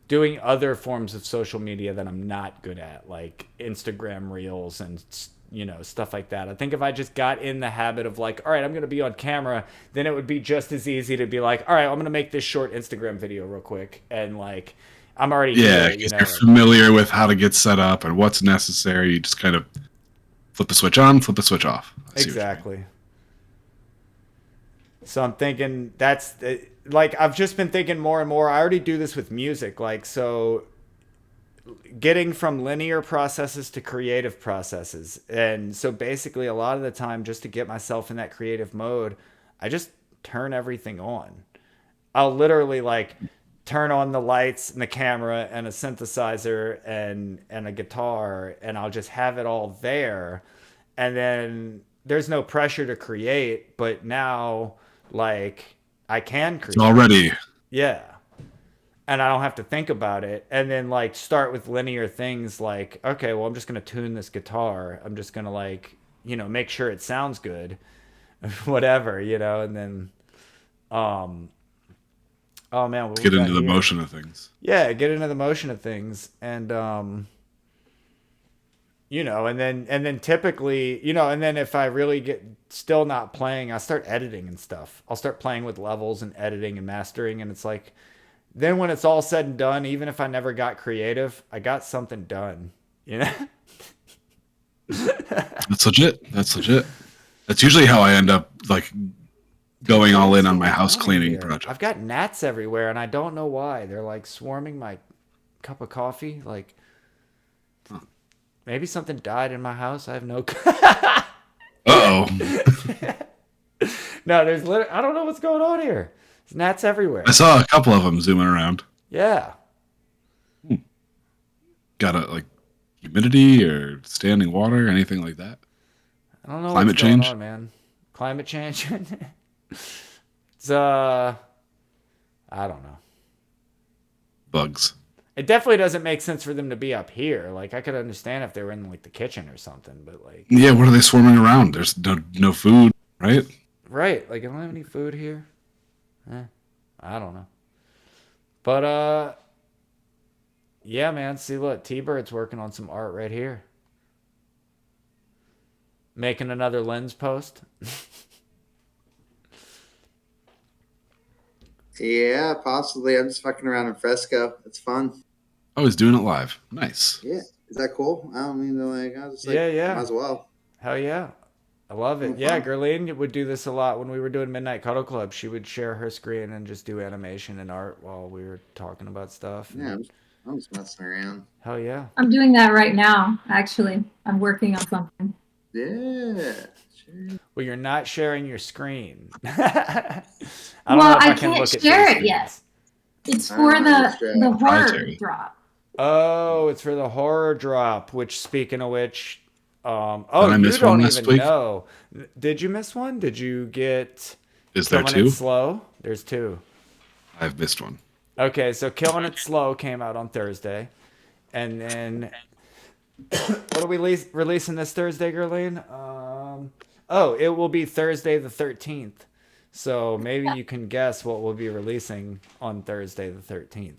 doing other forms of social media that I'm not good at, like Instagram Reels and stuff like that. I think if I just got in the habit of like, all right, I'm going to be on camera, then it would be just as easy to be like, all right, I'm going to make this short Instagram video real quick, and like I'm already Yeah, here, because you're familiar with how to get set up and what's necessary. You just kind of flip the switch on, flip the switch off. Exactly. So I'm thinking that's like I've just been thinking more and more. I already do this with music, like so getting from linear processes to creative processes. And so basically a lot of the time, just to get myself in that creative mode, I just turn everything on. I'll literally like turn on the lights and the camera and a synthesizer and a guitar, and I'll just have it all there. And then there's no pressure to create, but now like I can create. It's already. Yeah. And I don't have to think about it. And then like start with linear things like, okay, well, I'm just going to tune this guitar. I'm just going to like, make sure it sounds good, whatever, and then, oh man, Let's get into the motion of things. Yeah. Get into the motion of things. And, and then typically, and then if I really get still not playing, I start editing and stuff. I'll start playing with levels and editing and mastering. And it's like, then when it's all said and done, even if I never got creative, I got something done, That's legit. That's usually how I end up like going all in on my house cleaning project. I've got gnats everywhere and I don't know why. They're like swarming my cup of coffee. Like maybe something died in my house. I have no. Uh-oh. No, there's literally, I don't know what's going on here. There's gnats everywhere. I saw a couple of them zooming around. Yeah. Got a like humidity or standing water, anything like that? I don't know Climate what's change? going on, man. Climate change. It's I don't know. Bugs. It definitely doesn't make sense for them to be up here. Like I could understand if they were in like the kitchen or something, but like Yeah, what are they swarming around? There's no food, right? right, like I don't have any food here. I don't know. But yeah, man. See, look, T-Bird's working on some art right here. Making another lens post. Yeah, possibly. I'm just fucking around in Fresco. It's fun. Oh, he's doing it live. Nice. Yeah. Is that cool? I don't mean to like, I was just like, Yeah. might as well. Hell yeah. I love it. Yeah, Garland would do this a lot when we were doing Midnight Cuddle Club. She would share her screen and just do animation and art while we were talking about stuff. Yeah, I'm just messing around. Hell yeah. I'm doing that right now, actually. I'm working on something. Yeah. Sure. Well, you're not sharing your screen. I can't share it yet. It's for the horror drop. Oh, it's for the horror drop, which speaking of which, you don't even know. Did you miss one? Did you get Is there two? It Slow? There's two. I've missed one. Okay, so Killing It Slow came out on Thursday. And then what are we releasing this Thursday, Gerlene? It will be Thursday the 13th. So maybe you can guess what we'll be releasing on Thursday the 13th.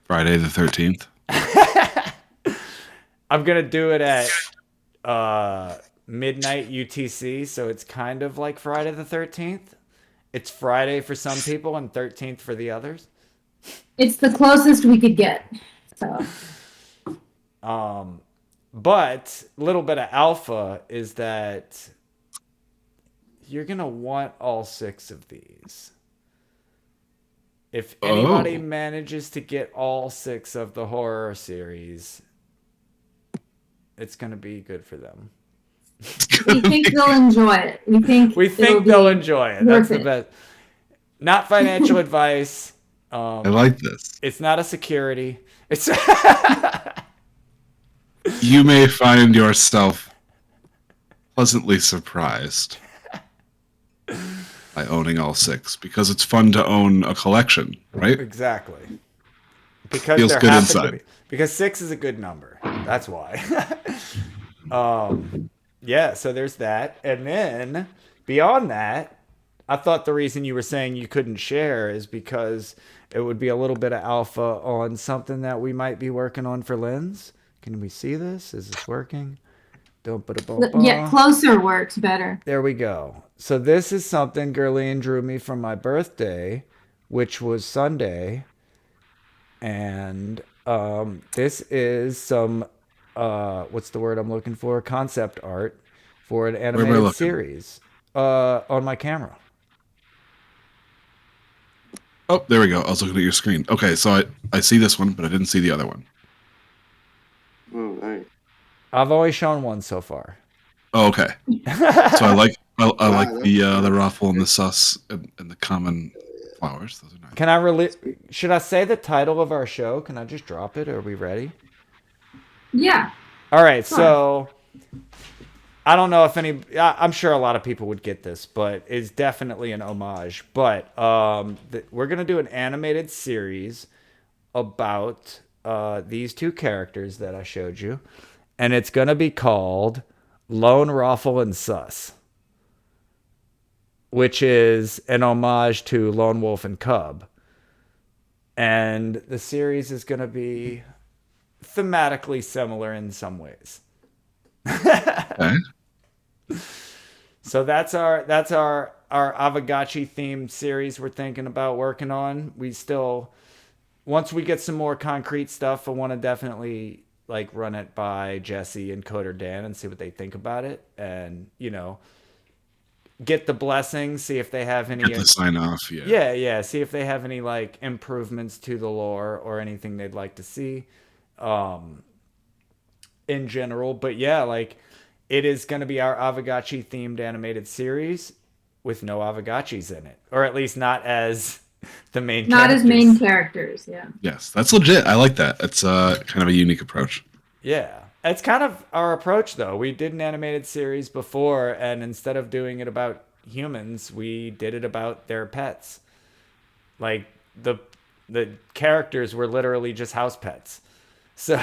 Friday the 13th. I'm going to do it at midnight UTC, so it's kind of like Friday the 13th. It's Friday for some people and 13th for the others. It's the closest we could get. So. But a little bit of alpha is that you're going to want all 6 of these. If anybody manages to get all 6 of the horror series, it's going to be good for them. We think they'll enjoy it. We think they'll enjoy it. That's the best. Not financial advice. I like this. It's not a security. It's You may find yourself pleasantly surprised. by owning all 6 because it's fun to own a collection, right? Exactly. Because feels there good happen inside. to be, because 6 is a good number. That's why. Yeah, so there's that. And then beyond that, I thought the reason you were saying you couldn't share is because it would be a little bit of alpha on something that we might be working on for Lynn's. Can we see this? Is this working? Yeah, closer works better. There we go. So this is something Garland drew me from my birthday, which was Sunday. And this is some, what's the word I'm looking for? Concept art for an animated series on my camera. Oh, there we go. I was looking at your screen. Okay, so I see this one, but I didn't see the other one. Oh, nice. I've only shown one so far. Oh, okay. So I like the raffle and the sus and the common flowers. Those are nice. Can I should I say the title of our show? Can I just drop it? Are we ready? Yeah. All right. So I don't know if I'm sure a lot of people would get this, but it's definitely an homage. But we're going to do an animated series about these 2 characters that I showed you. And it's going to be called Lone Raffle and Sus, which is an homage to Lone Wolf and Cub. And the series is going to be thematically similar in some ways. Okay. So that's our Aavegotchi themed series we're thinking about working on. We still, once we get some more concrete stuff, I want to definitely like run it by Jesse and Coder Dan and see what they think about it, and get the blessings, see if they have any. Get the sign off, yeah. Yeah. See if they have any like improvements to the lore or anything they'd like to see, in general. But yeah, like it is going to be our Aavegotchi themed animated series with no Aavegotchis in it, or at least not as the main. Not as main characters, yeah. Yes, that's legit. I like that. It's kind of a unique approach. Yeah. It's kind of our approach, though. We did an animated series before, and instead of doing it about humans, we did it about their pets. Like, the characters were literally just house pets. So,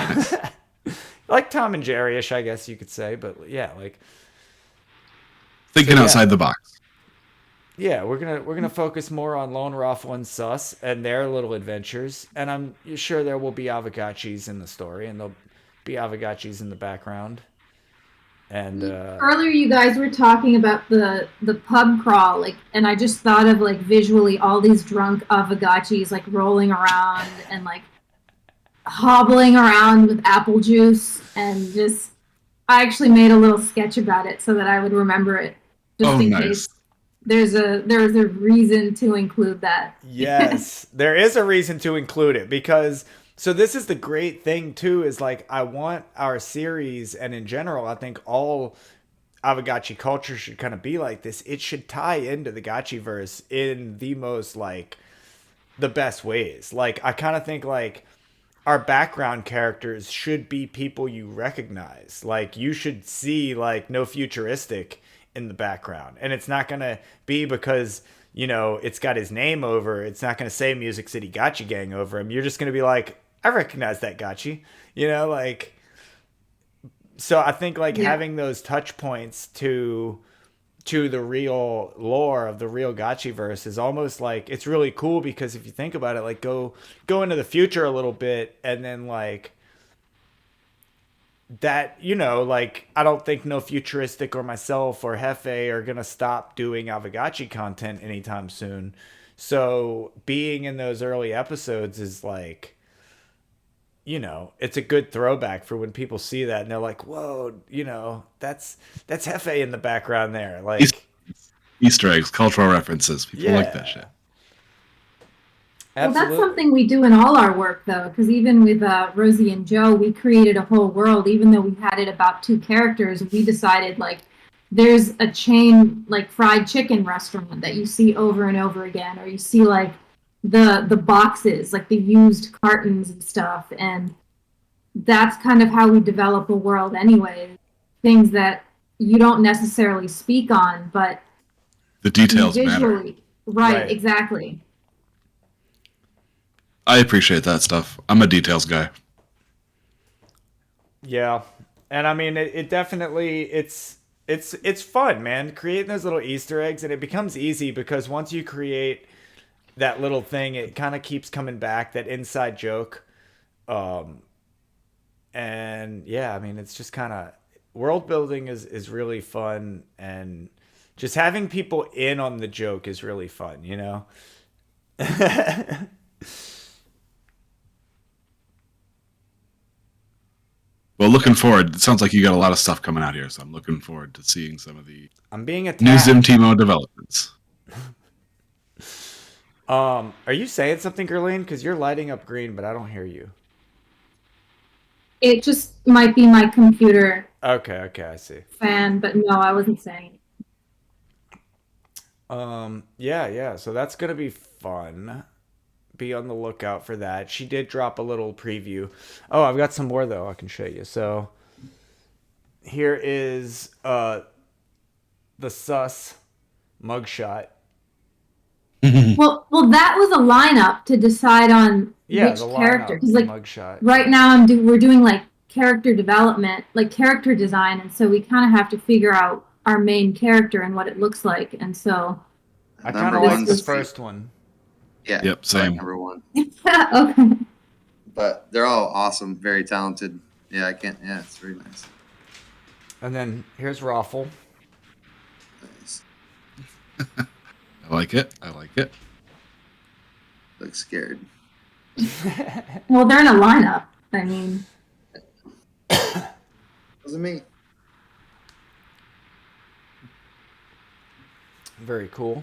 like Tom and Jerry-ish, I guess you could say. But, yeah, like... Thinking outside the box. Yeah, we're gonna focus more on Lone Raffle and Sus and their little adventures. And I'm sure there will be Aavegotchis in the story, and there'll be Aavegotchis in the background. And earlier you guys were talking about the pub crawl, like, and I just thought of like visually all these drunk Aavegotchis like rolling around and like hobbling around with apple juice, and just I actually made a little sketch about it so that I would remember it just in case. There's a reason to include that. Yes, there is a reason to include it, because so this is the great thing too, is like I want our series, and in general I think all Aavegotchi culture should kind of be like this. It should tie into the Gotchiverse in the most like the best ways. Like I kind of think like our background characters should be people you recognize. Like you should see like no futuristic in the background, and it's not gonna be because it's got his name over. It's not gonna say Music City Gotchi Gang over him. You're just gonna be like, I recognize that Gotchi, like. So I think like having those touch points to the real lore of the real Gotchiverse is almost like, it's really cool, because if you think about it, like go into the future a little bit, and then like that, like I don't think No Futuristic or myself or Hefe are gonna stop doing Aavegotchi content anytime soon. So being in those early episodes is like, it's a good throwback for when people see that and they're like, whoa, that's Hefe in the background there. Like Easter eggs, cultural references. People like that shit. Well, that's something we do in all our work, though, because even with Rosie and Joe, we created a whole world. Even though we had it about 2 characters, we decided, like, there's a chain, like, fried chicken restaurant that you see over and over again, or you see, like, the boxes, like the used cartons and stuff, and that's kind of how we develop a world anyway. Things that you don't necessarily speak on, but The details matter. visually. Right, exactly. I appreciate that stuff. I'm a details guy. Yeah. And I mean, it definitely, it's fun, man. Creating those little Easter eggs, and it becomes easy because once you create that little thing, it kind of keeps coming back, that inside joke. And yeah, I mean, it's just kind of, world building is really fun, and just having people in on the joke is really fun, you know? Well, looking forward. It sounds like you got a lot of stuff coming out here, so I'm looking forward to seeing some of the I'm being attacked. new Zimtimo developments. Are you saying something, Gerlene? Because you're lighting up green, but I don't hear you. It just might be my computer Okay, I see. fan, but no, I wasn't saying. Yeah. So that's gonna be fun. Be on the lookout for that. She did drop a little preview. Oh, I've got some more though I can show you. So here is the sus mugshot. Well, that was a lineup to decide on which the character. lineup, Because the like mugshot. right now, we're doing like character development, like character design, and so we kind of have to figure out our main character and what it looks like. And so I kind Number of like one's the sweet. first one. Yeah. Yep, I like same. number one. okay. But they're all awesome, very talented. Yeah, I can't. Yeah, it's very nice. And then here's Raffle. Nice. I like it. Looks scared. Well, they're in a lineup. I mean, Wasn't me. Very cool.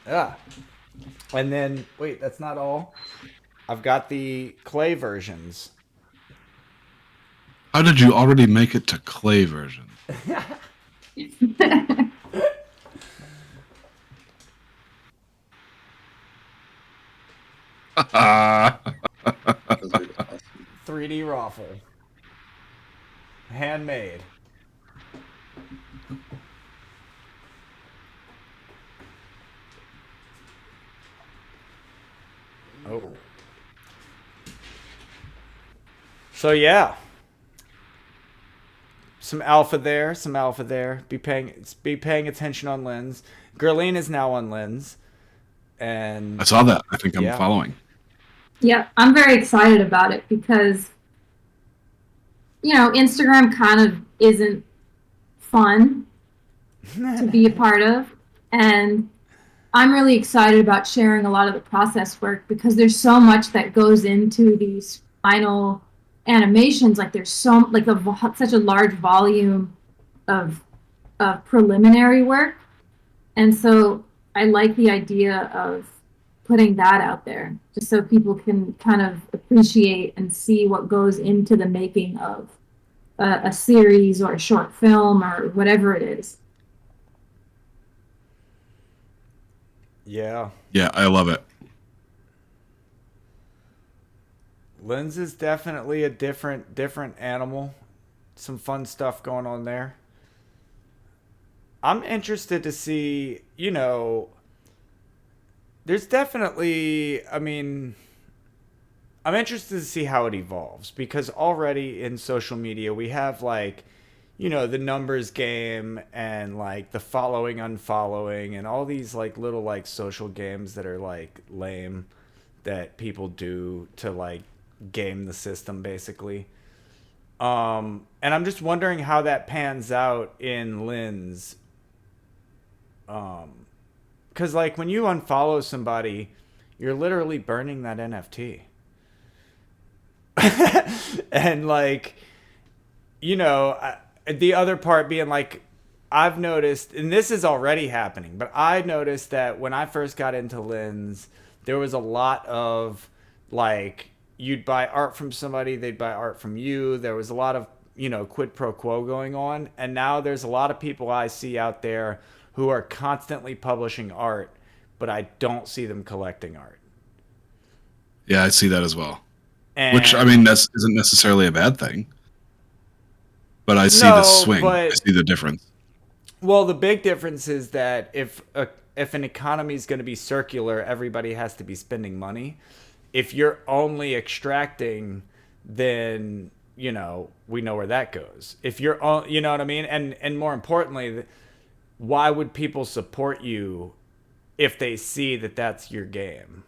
Yeah. And then, wait, that's not all. I've got the clay versions. How did you already make it to clay version? Those are awesome. 3D Raffle. Handmade. Oh. So yeah. Some alpha there. Be paying attention on Lens. Gerlene is now on Lens. And I saw that. I think I'm Yeah. following. yeah, I'm very excited about it because, Instagram kind of isn't fun to be a part of. And I'm really excited about sharing a lot of the process work because there's so much that goes into these final animations. Like there's such a large volume of preliminary work. And so I like the idea of putting that out there just so people can kind of appreciate and see what goes into the making of a series or a short film or whatever it is. yeah. Yeah, I love it. Lens is definitely a different animal. Some fun stuff going on there. I'm interested to see, there's definitely, I'm interested to see how it evolves because already in social media we have the numbers game and like the following, unfollowing, and all these like little like social games that are like lame that people do to like game the system basically. And I'm just wondering how that pans out in Lens. Because like when you unfollow somebody, you're literally burning that NFT. And like, the other part being like, I've noticed, and this is already happening, but I noticed that when I first got into Lens, there was a lot of like, you'd buy art from somebody, they'd buy art from you. There was a lot of, quid pro quo going on. And now there's a lot of people I see out there who are constantly publishing art, but I don't see them collecting art. Yeah, I see that as well. And Which, I mean, that isn't necessarily a bad thing. But I see the swing. I see the difference. Well, the big difference is that if an economy is going to be circular, everybody has to be spending money. If you're only extracting, then we know where that goes. If you're you know what I mean, and more importantly, why would people support you if they see that that's your game?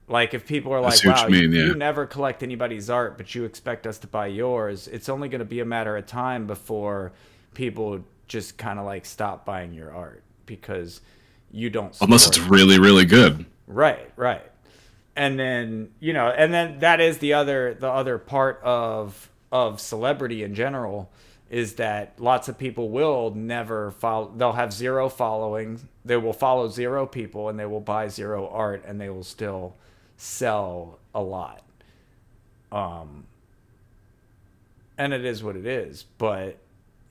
Like if people are like, wow, you never collect anybody's art, but you expect us to buy yours, it's only going to be a matter of time before people just kind of like stop buying your art because you don't unless it's really, really good. Right. And then, that is the other part of celebrity in general is that lots of people will never follow. They'll have zero following. They will follow zero people and they will buy zero art and they will still sell a lot. And it is what it is, but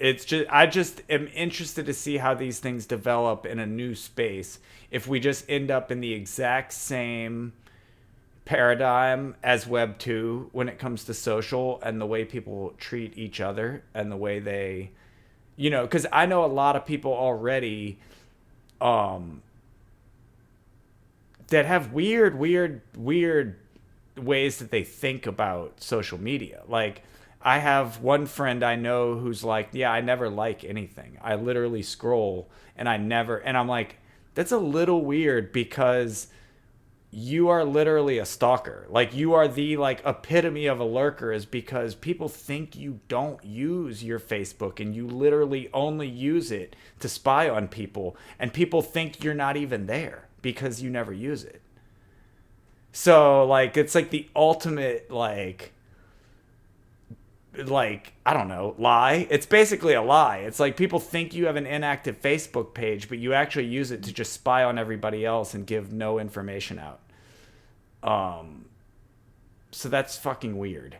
I just am interested to see how these things develop in a new space. If we just end up in the exact same paradigm as Web 2 when it comes to social and the way people treat each other and the way they, because I know a lot of people already that have weird ways that they think about social media. Like, I have one friend I know who's like, yeah, I never like anything. I literally scroll and I'm like, that's a little weird because you are literally a stalker. Like, you are the epitome of a lurker, is because people think you don't use your Facebook and you literally only use it to spy on people. And people think you're not even there because you never use it. So it's like the ultimate I don't know, lie. It's basically a lie. It's like people think you have an inactive Facebook page, but you actually use it to just spy on everybody else and give no information out. So that's fucking weird.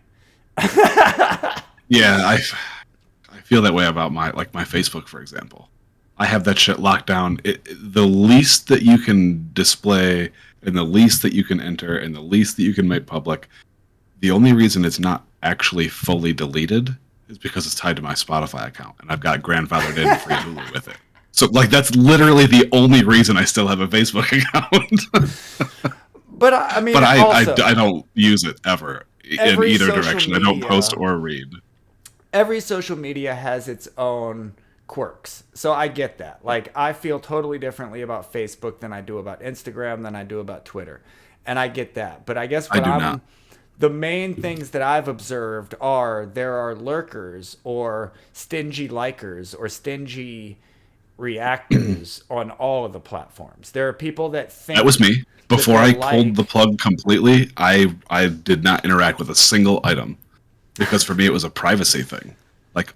Yeah, I feel that way about my Facebook, for example. I have that shit locked down. The least that you can display and the least that you can enter and the least that you can make public, the only reason it's not actually fully deleted is because it's tied to my Spotify account and I've got grandfathered in free Hulu with it. So that's literally the only reason I still have a Facebook account. But I mean, I don't use it ever in either direction. I don't post or read. Every social media has its own quirks. So I get that. I feel totally differently about Facebook than I do about Instagram, than I do about Twitter. And I get that. But I guess the main things that I've observed are there are lurkers or stingy likers or stingy reactors on all of the platforms. There are people that think... That was me. Before I pulled the plug completely, I did not interact with a single item. Because for me, it was a privacy thing.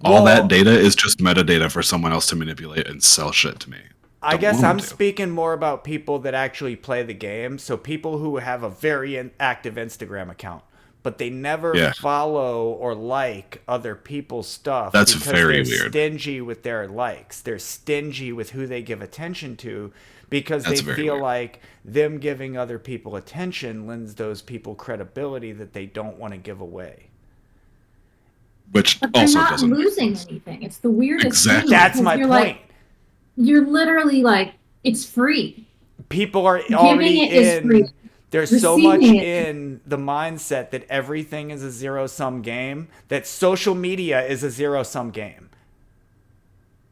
All that data is just metadata for someone else to manipulate and sell shit to me. I guess I'm speaking more about people that actually play the game. So people who have a very active Instagram account, but they never follow or like other people's stuff. That's because very they're weird. Stingy with their likes. They're stingy with who they give attention to because they feel like them giving other people attention lends those people credibility that they don't want to give away. Which but they're also not doesn't losing anything. It's the weirdest thing. That's my point. You're literally it's free. People are already in. There's so much in the mindset that everything is a zero-sum game, that social media is a zero-sum game.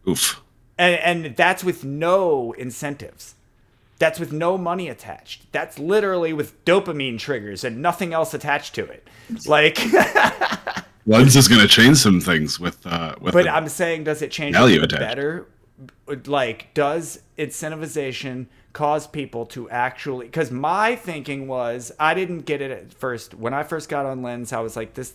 Oof. And that's with no incentives. That's with no money attached. That's literally with dopamine triggers and nothing else attached to it. Lens is going to change some things with But I'm saying, does it change it better? Does incentivization cause people to actually... Because my thinking was, I didn't get it at first. When I first got on Lens, I was like, this...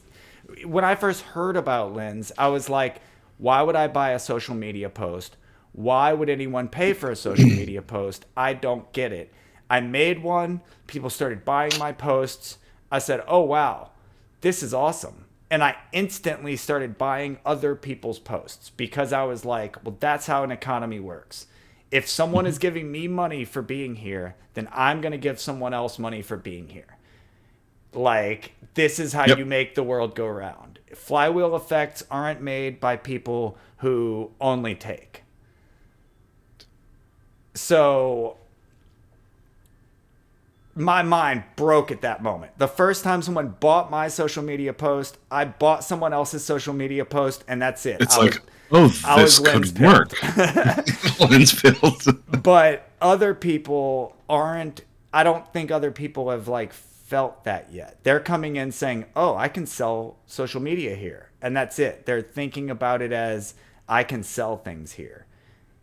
When I first heard about Lens, I was like, why would I buy a social media post? Why would anyone pay for a social media post? I don't get it. I made one. People started buying my posts. I said, oh, wow, this is awesome. And I instantly started buying other people's posts because I was like, well, that's how an economy works. If someone is giving me money for being here, then I'm going to give someone else money for being here. This is how you make the world go round. Flywheel effects aren't made by people who only take. So my mind broke at that moment. The first time someone bought my social media post, I bought someone else's social media post, and that's it. It's this could work. Lens filled. But other people aren't. I don't think other people have like felt that yet. They're coming in saying, "Oh, I can sell social media here," and that's it. They're thinking about it as I can sell things here.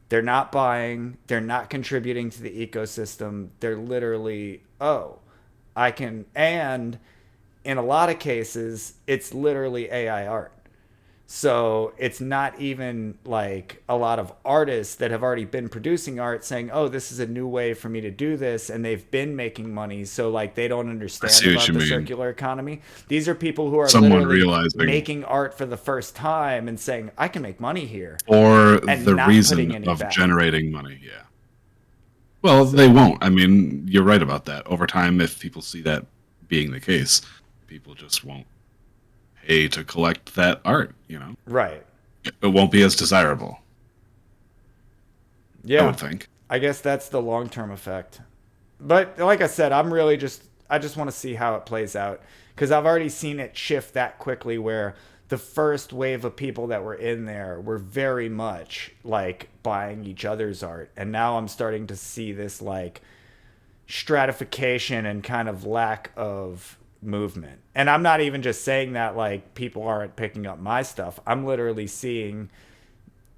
They're not buying. They're not contributing to the ecosystem. They're literally, oh, I can. And in a lot of cases, it's literally AI art. So it's not even like a lot of artists that have already been producing art saying, oh, this is a new way for me to do this. And they've been making money. So like they don't understand about the circular economy. These are people who are literally making art for the first time and saying, I can make money here. For the reason of generating money. Yeah. Well, they won't. I mean, you're right about that. Over time, if people see that being the case, people just won't pay to collect that art, you know? Right. It won't be as desirable. Yeah. I would think. I guess that's the long-term effect. But like I said, I just want to see how it plays out, because I've already seen it shift that quickly where the first wave of people that were in there were very much like buying each other's art. And now I'm starting to see this like stratification and kind of lack of movement. And I'm not even just saying that like people aren't picking up my stuff. I'm literally seeing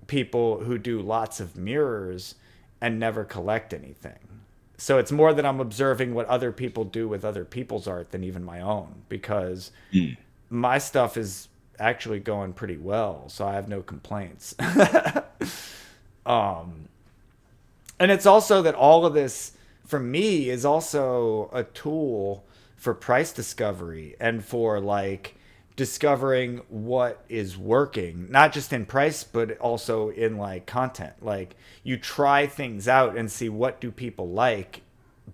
people who do lots of mirrors and never collect anything. So it's more that I'm observing what other people do with other people's art than even my own, because my stuff is actually going pretty well, so I have no complaints. And it's also that all of this for me is also a tool for price discovery and for like discovering what is working, not just in price, but also in like content. Like you try things out and see what do people like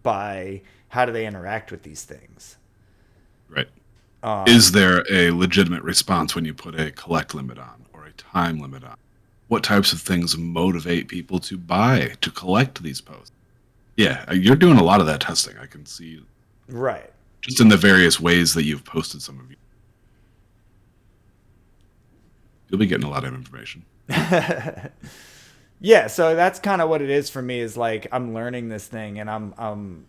by how do they interact with these things. Right. Is there a legitimate response when you put a collect limit on or a time limit on? What types of things motivate people to buy, to collect these posts? Yeah, you're doing a lot of that testing. I can see. Right. Just in the various ways that you've posted some of you. You'll be getting a lot of information. Yeah, so that's kind of what it is for me, is like I'm learning this thing and I'm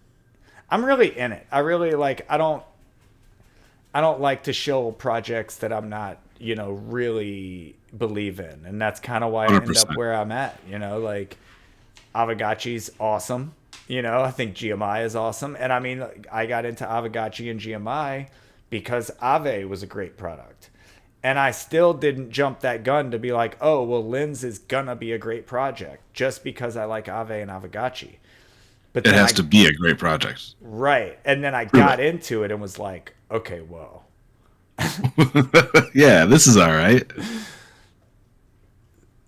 really in it. I really like I don't like to show projects that I'm not, really believe in. And that's kind of why 100%. I end up where I'm at, like Aavegotchi's awesome. I think GMI is awesome. And I mean, I got into Aavegotchi and GMI because Aave was a great product. And I still didn't jump that gun to be like, oh, well, Lens is going to be a great project just because I like Aave and Aavegotchi. But it has to be a great project. Right. And then I got into it and was like, okay, whoa. Yeah, this is all right.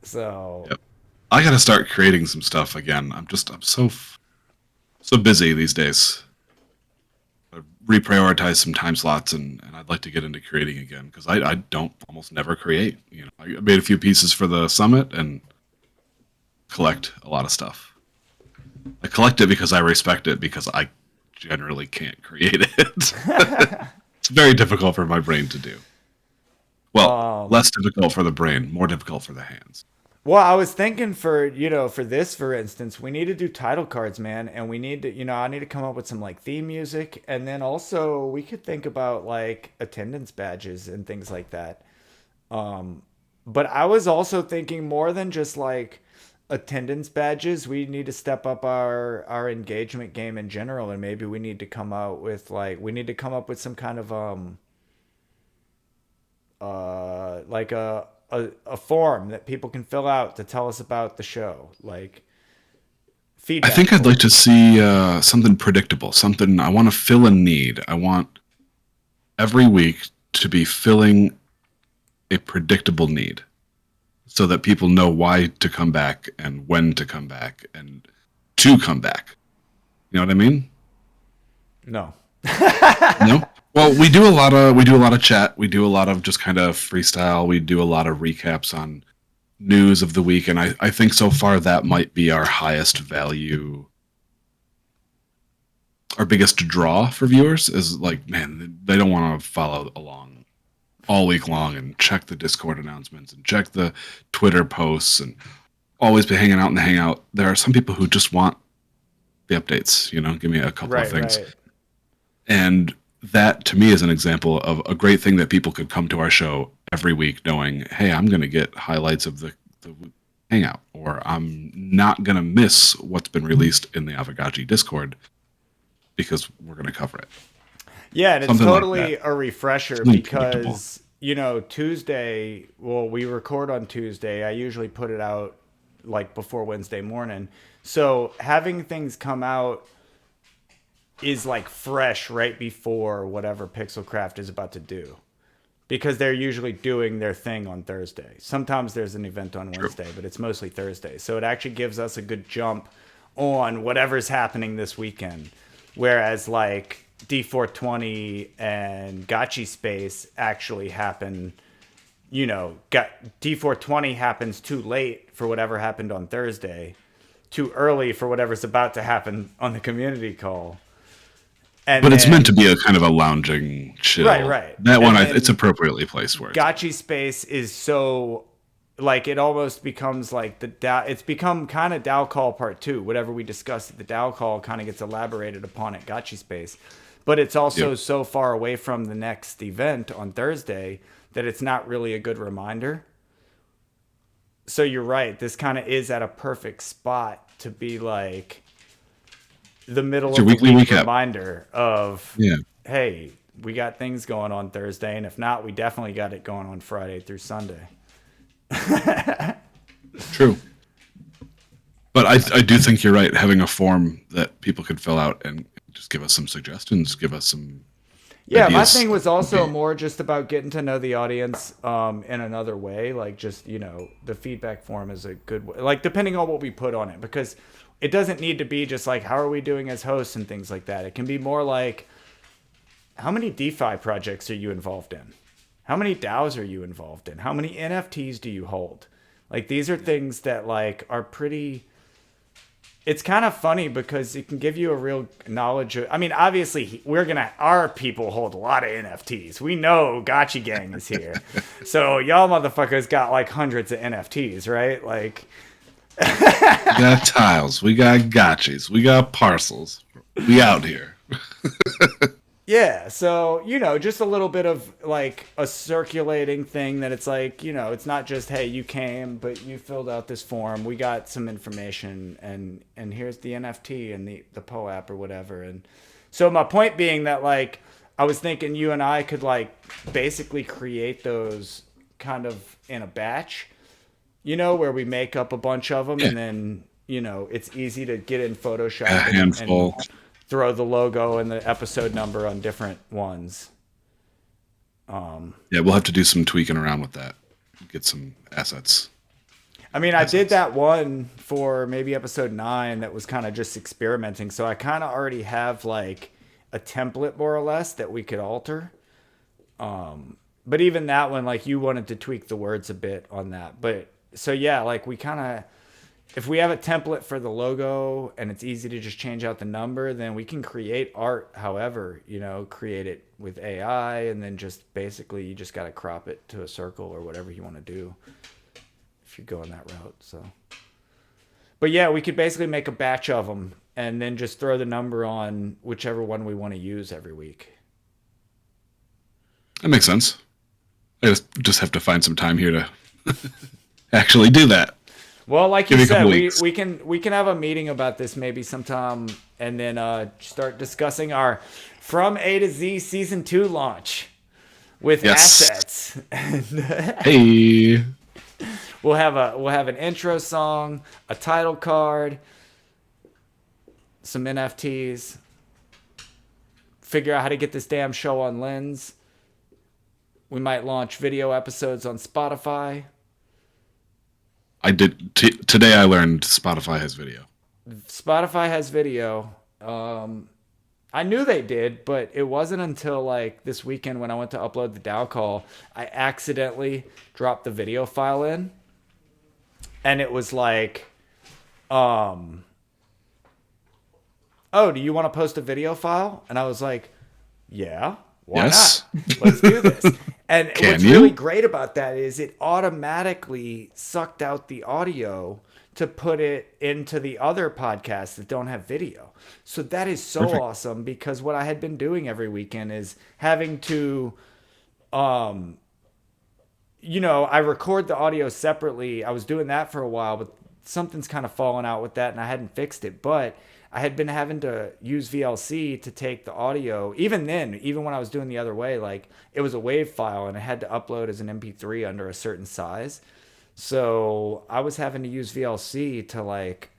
So yep. I got to start creating some stuff again. I'm so busy these days. I reprioritize some time slots, and I'd like to get into creating again, because I don't almost never create. I made a few pieces for the summit and collect a lot of stuff. I collect it because I respect it, because I generally can't create it. It's very difficult for my brain to do. Well, less difficult for the brain, more difficult for the hands. Well, I was thinking for this, for instance, we need to do title cards, man. And we need to, I need to come up with some like theme music. And then also we could think about like attendance badges and things like that. But I was also thinking more than just like attendance badges. We need to step up our engagement game in general. And maybe we need to come up with some kind of, like a form that people can fill out to tell us about the show, like feedback. I think I'd like to see something predictable, something I want to fill a need. I want every week to be filling a predictable need so that people know why to come back and when to come back and to come back. You know what I mean? No. No? Well, we do a lot of chat. We do a lot of just kind of freestyle. We do a lot of recaps on news of the week, and I think so far that might be our highest value, our biggest draw for viewers is like, man, they don't want to follow along all week long and check the Discord announcements and check the Twitter posts and always be hanging out in the Hangout. There are some people who just want the updates, give me a couple of things. Right. And that, to me, is an example of a great thing that people could come to our show every week knowing, hey, I'm going to get highlights of the Hangout, or I'm not going to miss what's been released in the Aavegotchi Discord because we're going to cover it. Yeah, and it's totally a refresher because, Tuesday, we record on Tuesday. I usually put it out like before Wednesday morning. So having things come out is like fresh right before whatever Pixelcraft is about to do, because they're usually doing their thing on Thursday. Sometimes there's an event on Wednesday, but it's mostly Thursday. So it actually gives us a good jump on whatever's happening this weekend. Whereas like D420 and Gotchi Space actually happen, D420 happens too late for whatever happened on Thursday, too early for whatever's about to happen on the community call. But it's meant to be a kind of a lounging chill. Right. That one, it's appropriately placed where Gotchi Space is so, like, it almost becomes like it's become kind of DAO Call Part 2. Whatever we discussed at the DAO Call kind of gets elaborated upon at Gotchi Space. But it's also so far away from the next event on Thursday that it's not really a good reminder. So you're right. This kind of is at a perfect spot to be like the middle of the week reminder of, hey, we got things going on Thursday, and if not, we definitely got it going on Friday through Sunday. True. But I do think you're right. Having a form that people could fill out and just give us some suggestions, give us some ideas. My thing was also more just about getting to know the audience in another way. Like just, the feedback form is a good way. Like depending on what we put on it, because it doesn't need to be just like, how are we doing as hosts and things like that. It can be more like, how many DeFi projects are you involved in? How many DAOs are you involved in? How many NFTs do you hold? Like these are things that like are pretty... It's kind of funny because it can give you a real knowledge of... I mean, obviously, our people hold a lot of NFTs. We know Gotchi Gang is here. So y'all motherfuckers got like hundreds of NFTs, right? Like... We got tiles. We got gotchis. We got parcels. We out here. Yeah, so, just a little bit of, like, a circulating thing that it's like, it's not just, hey, you came, but you filled out this form. We got some information, and here's the NFT and the PO app or whatever. And so my point being that, like, I was thinking you and I could, like, basically create those kind of in a batch, where we make up a bunch of them, and then, it's easy to get in Photoshop. A handful. And throw the logo and the episode number on different ones. We'll have to do some tweaking around with that. Get some assets. I mean, I did that one for maybe episode 9 that was kind of just experimenting. So I kind of already have like a template more or less that we could alter. But even that one, like you wanted to tweak the words a bit on that. But so yeah, like we kind of... If we have a template for the logo and it's easy to just change out the number, then we can create art however, create it with AI, and then just basically you just got to crop it to a circle or whatever you want to do if you're going that route. So, but yeah, we could basically make a batch of them and then just throw the number on whichever one we want to use every week. That makes sense. I just have to find some time here to actually do that. Well, like you said, we can have a meeting about this maybe sometime, and then start discussing our From A to Z Season 2 launch with assets. Hey, we'll have an intro song, a title card, some NFTs. Figure out how to get this damn show on Lens. We might launch video episodes on Spotify. I did today. I learned Spotify has video. Spotify has video. I knew they did, but it wasn't until like this weekend when I went to upload the DAO call, I accidentally dropped the video file in. and it was like, oh, do you want to post a video file? And I was like, yeah, why Yes. not? Let's do this. And what's you? really great about that is it automatically sucked out the audio to put it into the other podcasts that don't have video. So that is so Perfect. awesome, because what I had been doing every weekend is having to, I record the audio separately. I was doing that for a while, but something's kind of fallen out with that and I hadn't fixed it. But I had been having to use VLC to take the audio. Even then, even when I was doing the other way, like it was a WAV file and it had to upload as an MP3 under a certain size. So I was having to use VLC to like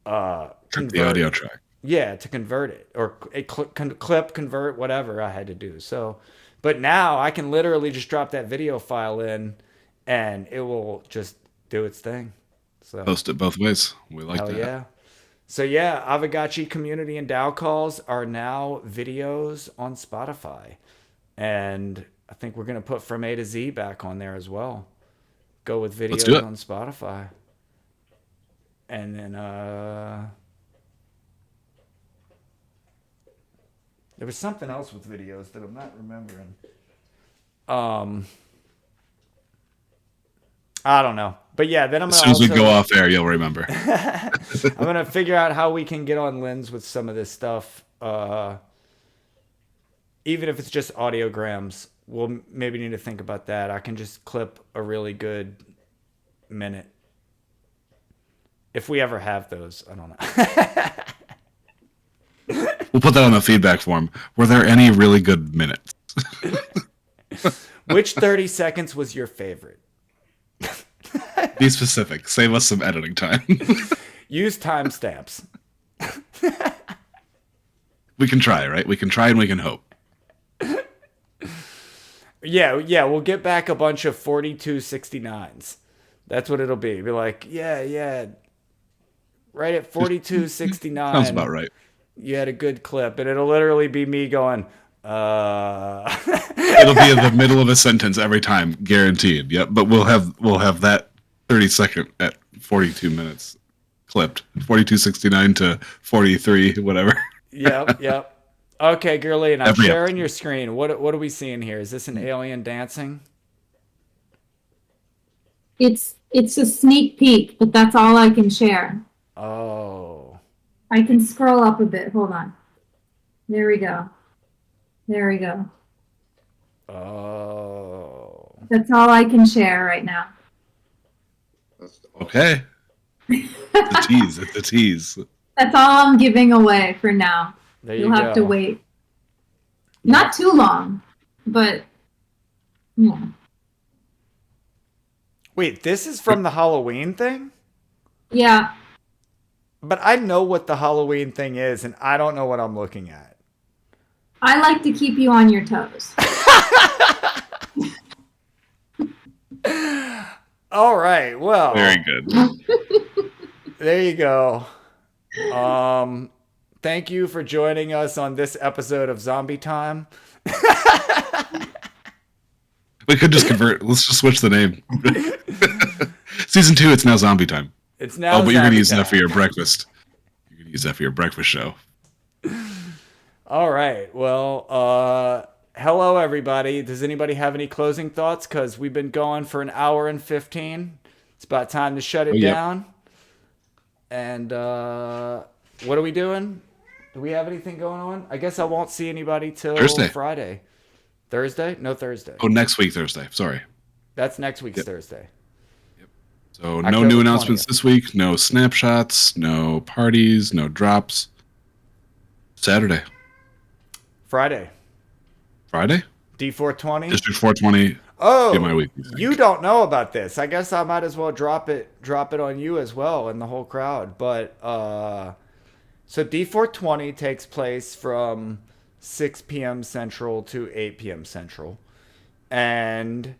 Convert the audio track. Yeah, to convert it or clip, convert, whatever I had to do. So, but now I can literally just drop that video file in and it will just do its thing. So Post it both ways. We like hell that. yeah. So yeah, Aavegotchi community and DAO calls are now videos on Spotify. And I think we're going to put From A to Z back on there as well. Go with Let's do videos it. on Spotify. And then there was something else with videos that I'm not remembering. I don't know. But yeah, then I'm As gonna soon as we also, go off air, you'll remember. I'm gonna figure out how we can get on Lens with some of this stuff. Even if it's just audiograms, we'll maybe need to think about that. I can just clip a really good minute. If we ever have those, I don't know. We'll put that on the feedback form. Were there any really good minutes? Which 30 seconds was your favorite? Be specific. Save us some editing time. Use timestamps. We can try, right? We can try and we can hope. Yeah, we'll get back a bunch of 4269s. That's what it'll be. Be like, yeah. Right at 4269. Sounds about right. You had a good clip, and it'll literally be me going, It'll be in the middle of a sentence every time, guaranteed. Yep, but we'll have that 30-second at 42 minutes clipped. 4269 to 43, whatever. Yep. Okay, girly, and I'm Every sharing episode. your screen. What are we seeing here? Is this an alien dancing? It's a sneak peek, but that's all I can share. Oh. I can scroll up a bit. Hold on. There we go. Oh. That's all I can share right now. That's Okay. It's a tease. It's a tease. That's all I'm giving away for now. There you You'll have to go. wait. Not too long, but yeah. Wait, this is from the Halloween thing? Yeah. But I know what the Halloween thing is, and I don't know what I'm looking at. I like to keep you on your toes. All right, well. Very good. There you go. Thank you for joining us on this episode of Zombie Time. We could just convert. Let's just switch the name. Season 2, it's now Zombie Time. It's now. Oh, but you're going to Zombie use Time. that for your breakfast. You're going to use that for your breakfast show. All right. Well, hello everybody. Does anybody have any closing thoughts? Because we've been going for an hour and 15. It's about time to shut it yep. down. And what are we doing? Do we have anything going on? I guess I won't see anybody till Thursday. Friday. Thursday? No, Thursday. Oh, next week, Thursday. Sorry. That's next week's Yep. Thursday. So no October new announcements 20th. this week. No snapshots. No parties. No drops. Saturday. Friday. Friday? D420. District 420. Oh, Get my week. you don't know about this. I guess I might as well drop it on you as well and the whole crowd. But so D420 takes place from 6 p.m. Central to 8 p.m. Central. And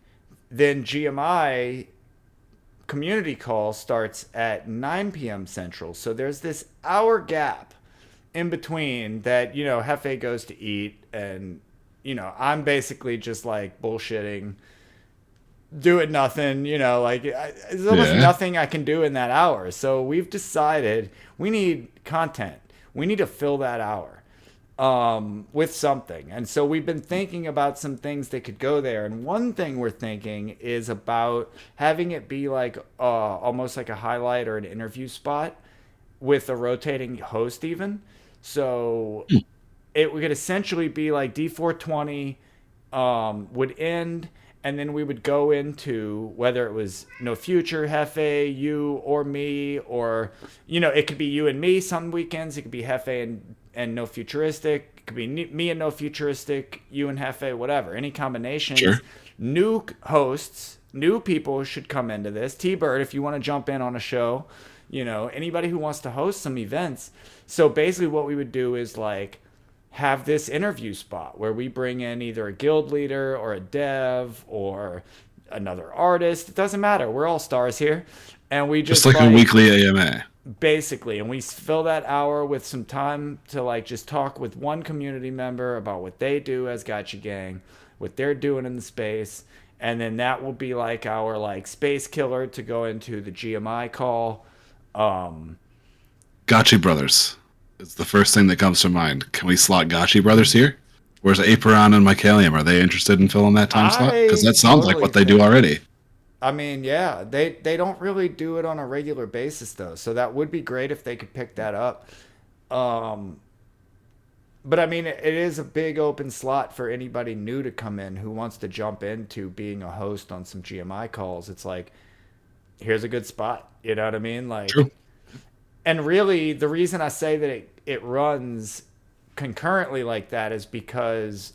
then GMI community call starts at 9 p.m. Central. So there's this hour gap in between that, Hefe goes to eat and, I'm basically just like bullshitting doing nothing, like there's almost nothing I can do in that hour. So we've decided we need content. We need to fill that hour with something. And so we've been thinking about some things that could go there. And one thing we're thinking is about having it be like almost like a highlight or an interview spot with a rotating host even. So it would essentially be like D420 would end, and then we would go into whether it was No Future, Hefe, you, or me, or, it could be you and me some weekends. It could be Hefe and No Futuristic. It could be me and No Futuristic, you and Hefe, whatever. Any combinations. Sure. New hosts, new people should come into this. T-Bird, if you want to jump in on a show, anybody who wants to host some events. So basically what we would do is like have this interview spot where we bring in either a guild leader or a dev or another artist. It doesn't matter. We're all stars here. And we just like a weekly AMA. Basically. And we fill that hour with some time to like just talk with one community member about what they do as Gotcha Gang, what they're doing in the space. And then that will be like our like space killer to go into the GMI call. Gotchi Brothers. It's the first thing that comes to mind. Can we slot Gotchi Brothers here? Where's Aperon and Mycalium? Are they interested in filling that time slot? Because that sounds like what they do already. I mean, yeah, they don't really do it on a regular basis though, so that would be great if they could pick that up. But I mean, it is a big open slot for anybody new to come in who wants to jump into being a host on some GMI calls. It's like, here's a good spot. You know what I mean? Like, true. And really, the reason I say that it runs concurrently like that is because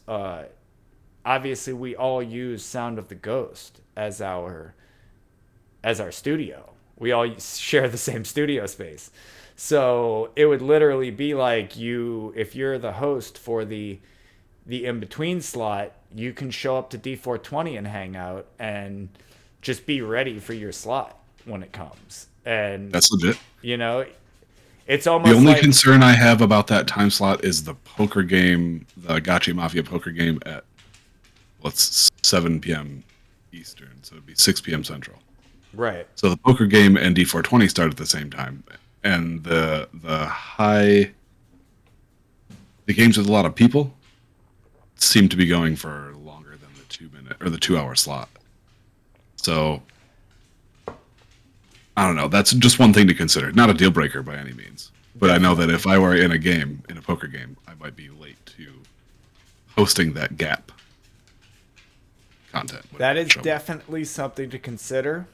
obviously we all use Sound of the Ghost as our studio. We all share the same studio space. So it would literally be like if you're the host for the in-between slot, you can show up to D420 and hang out and just be ready for your slot when it comes. And that's legit. It's almost the only like, concern I have about that time slot is the poker game, the Gotchi Mafia poker game at 7 p.m. Eastern, so it'd be 6 p.m. Central. Right. So the poker game and D420 start at the same time, and the games with a lot of people seem to be going for longer than the 2-minute or the 2-hour slot. So I don't know. That's just one thing to consider. Not a deal breaker by any means. But I know that if I were in a poker game, I might be late to hosting that gap content. That is definitely something to consider.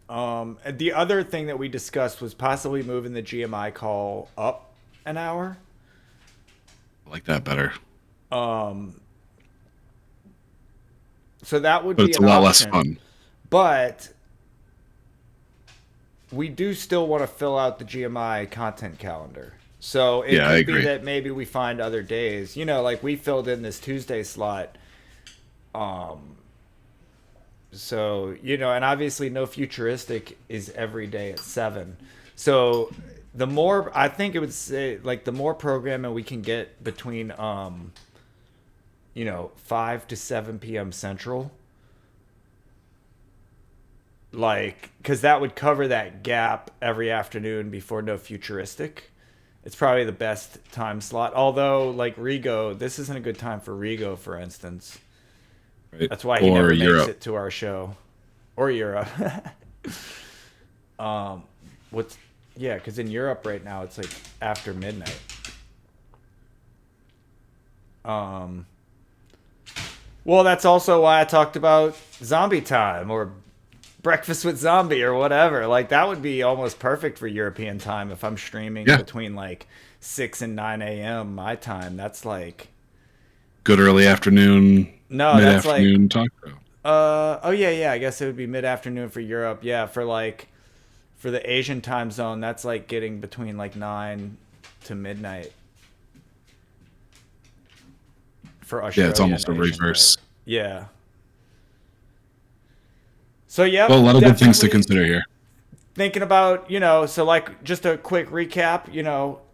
The other thing that we discussed was possibly moving the GMI call up an hour. I like that better. So that would but be it's an a lot option. less fun. But we do still want to fill out the GMI content calendar. So it could be that maybe we find other days. Like we filled in this Tuesday slot. So, and obviously No Futuristic is every day at 7. So the more, I think it would say, like the more programming we can get between, 5 to 7 p.m. Central. Like, because that would cover that gap every afternoon before No Futuristic. It's probably the best time slot. Although, like Rigo, this isn't a good time for Rigo, for instance. Right. That's why he never Europe. makes it to our show. Or Europe. Because in Europe right now, it's like after midnight. Well, that's also why I talked about Zombie Time or Breakfast with Zombie or whatever. Like that would be almost perfect for European time if I'm streaming between like 6 and 9 a.m. my time. That's like good early afternoon. No, mid-afternoon that's like talk show. I guess it would be mid-afternoon for Europe. Yeah, for the Asian time zone, that's like getting between like 9 to midnight. For Australia. Yeah, it's almost a reverse. Right? Yeah. So yeah, well, a lot of good things to consider here. Thinking about, so like just a quick recap,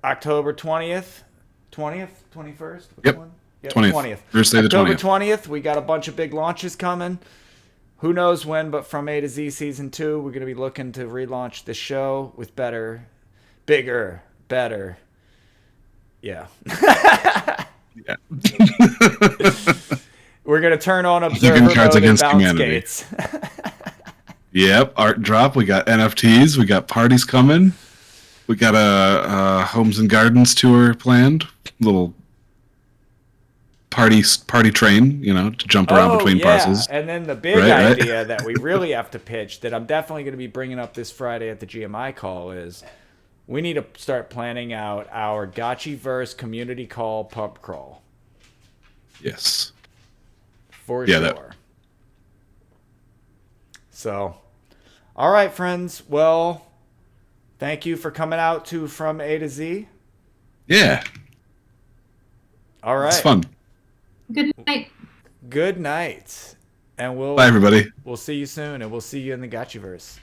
October 20th, 21st? Yep. 20th. Thursday the October 20th. 20th, we got a bunch of big launches coming. who knows when, but from A to Z Season 2, we're going to be looking to relaunch the show with better, bigger, better. Yeah. Yeah. We're going to turn on You Observer can Cards mode and Against bounce Humanity. gates. Yep, art drop. We got NFTs. We got parties coming. We got a Homes and Gardens tour planned. Little party train, to jump around between parcels. And then the big Right. idea that we really have to pitch that I'm definitely going to be bringing up this Friday at the GMI call is we need to start planning out our Gotchiverse community call pub crawl. Yes. For Yeah, sure. So, all right, friends. Well, thank you for coming out to From A to Z. Yeah. All right. It's fun. Good night. Good night. And Bye, everybody. we'll see you soon, and we'll see you in the Gotchiverse.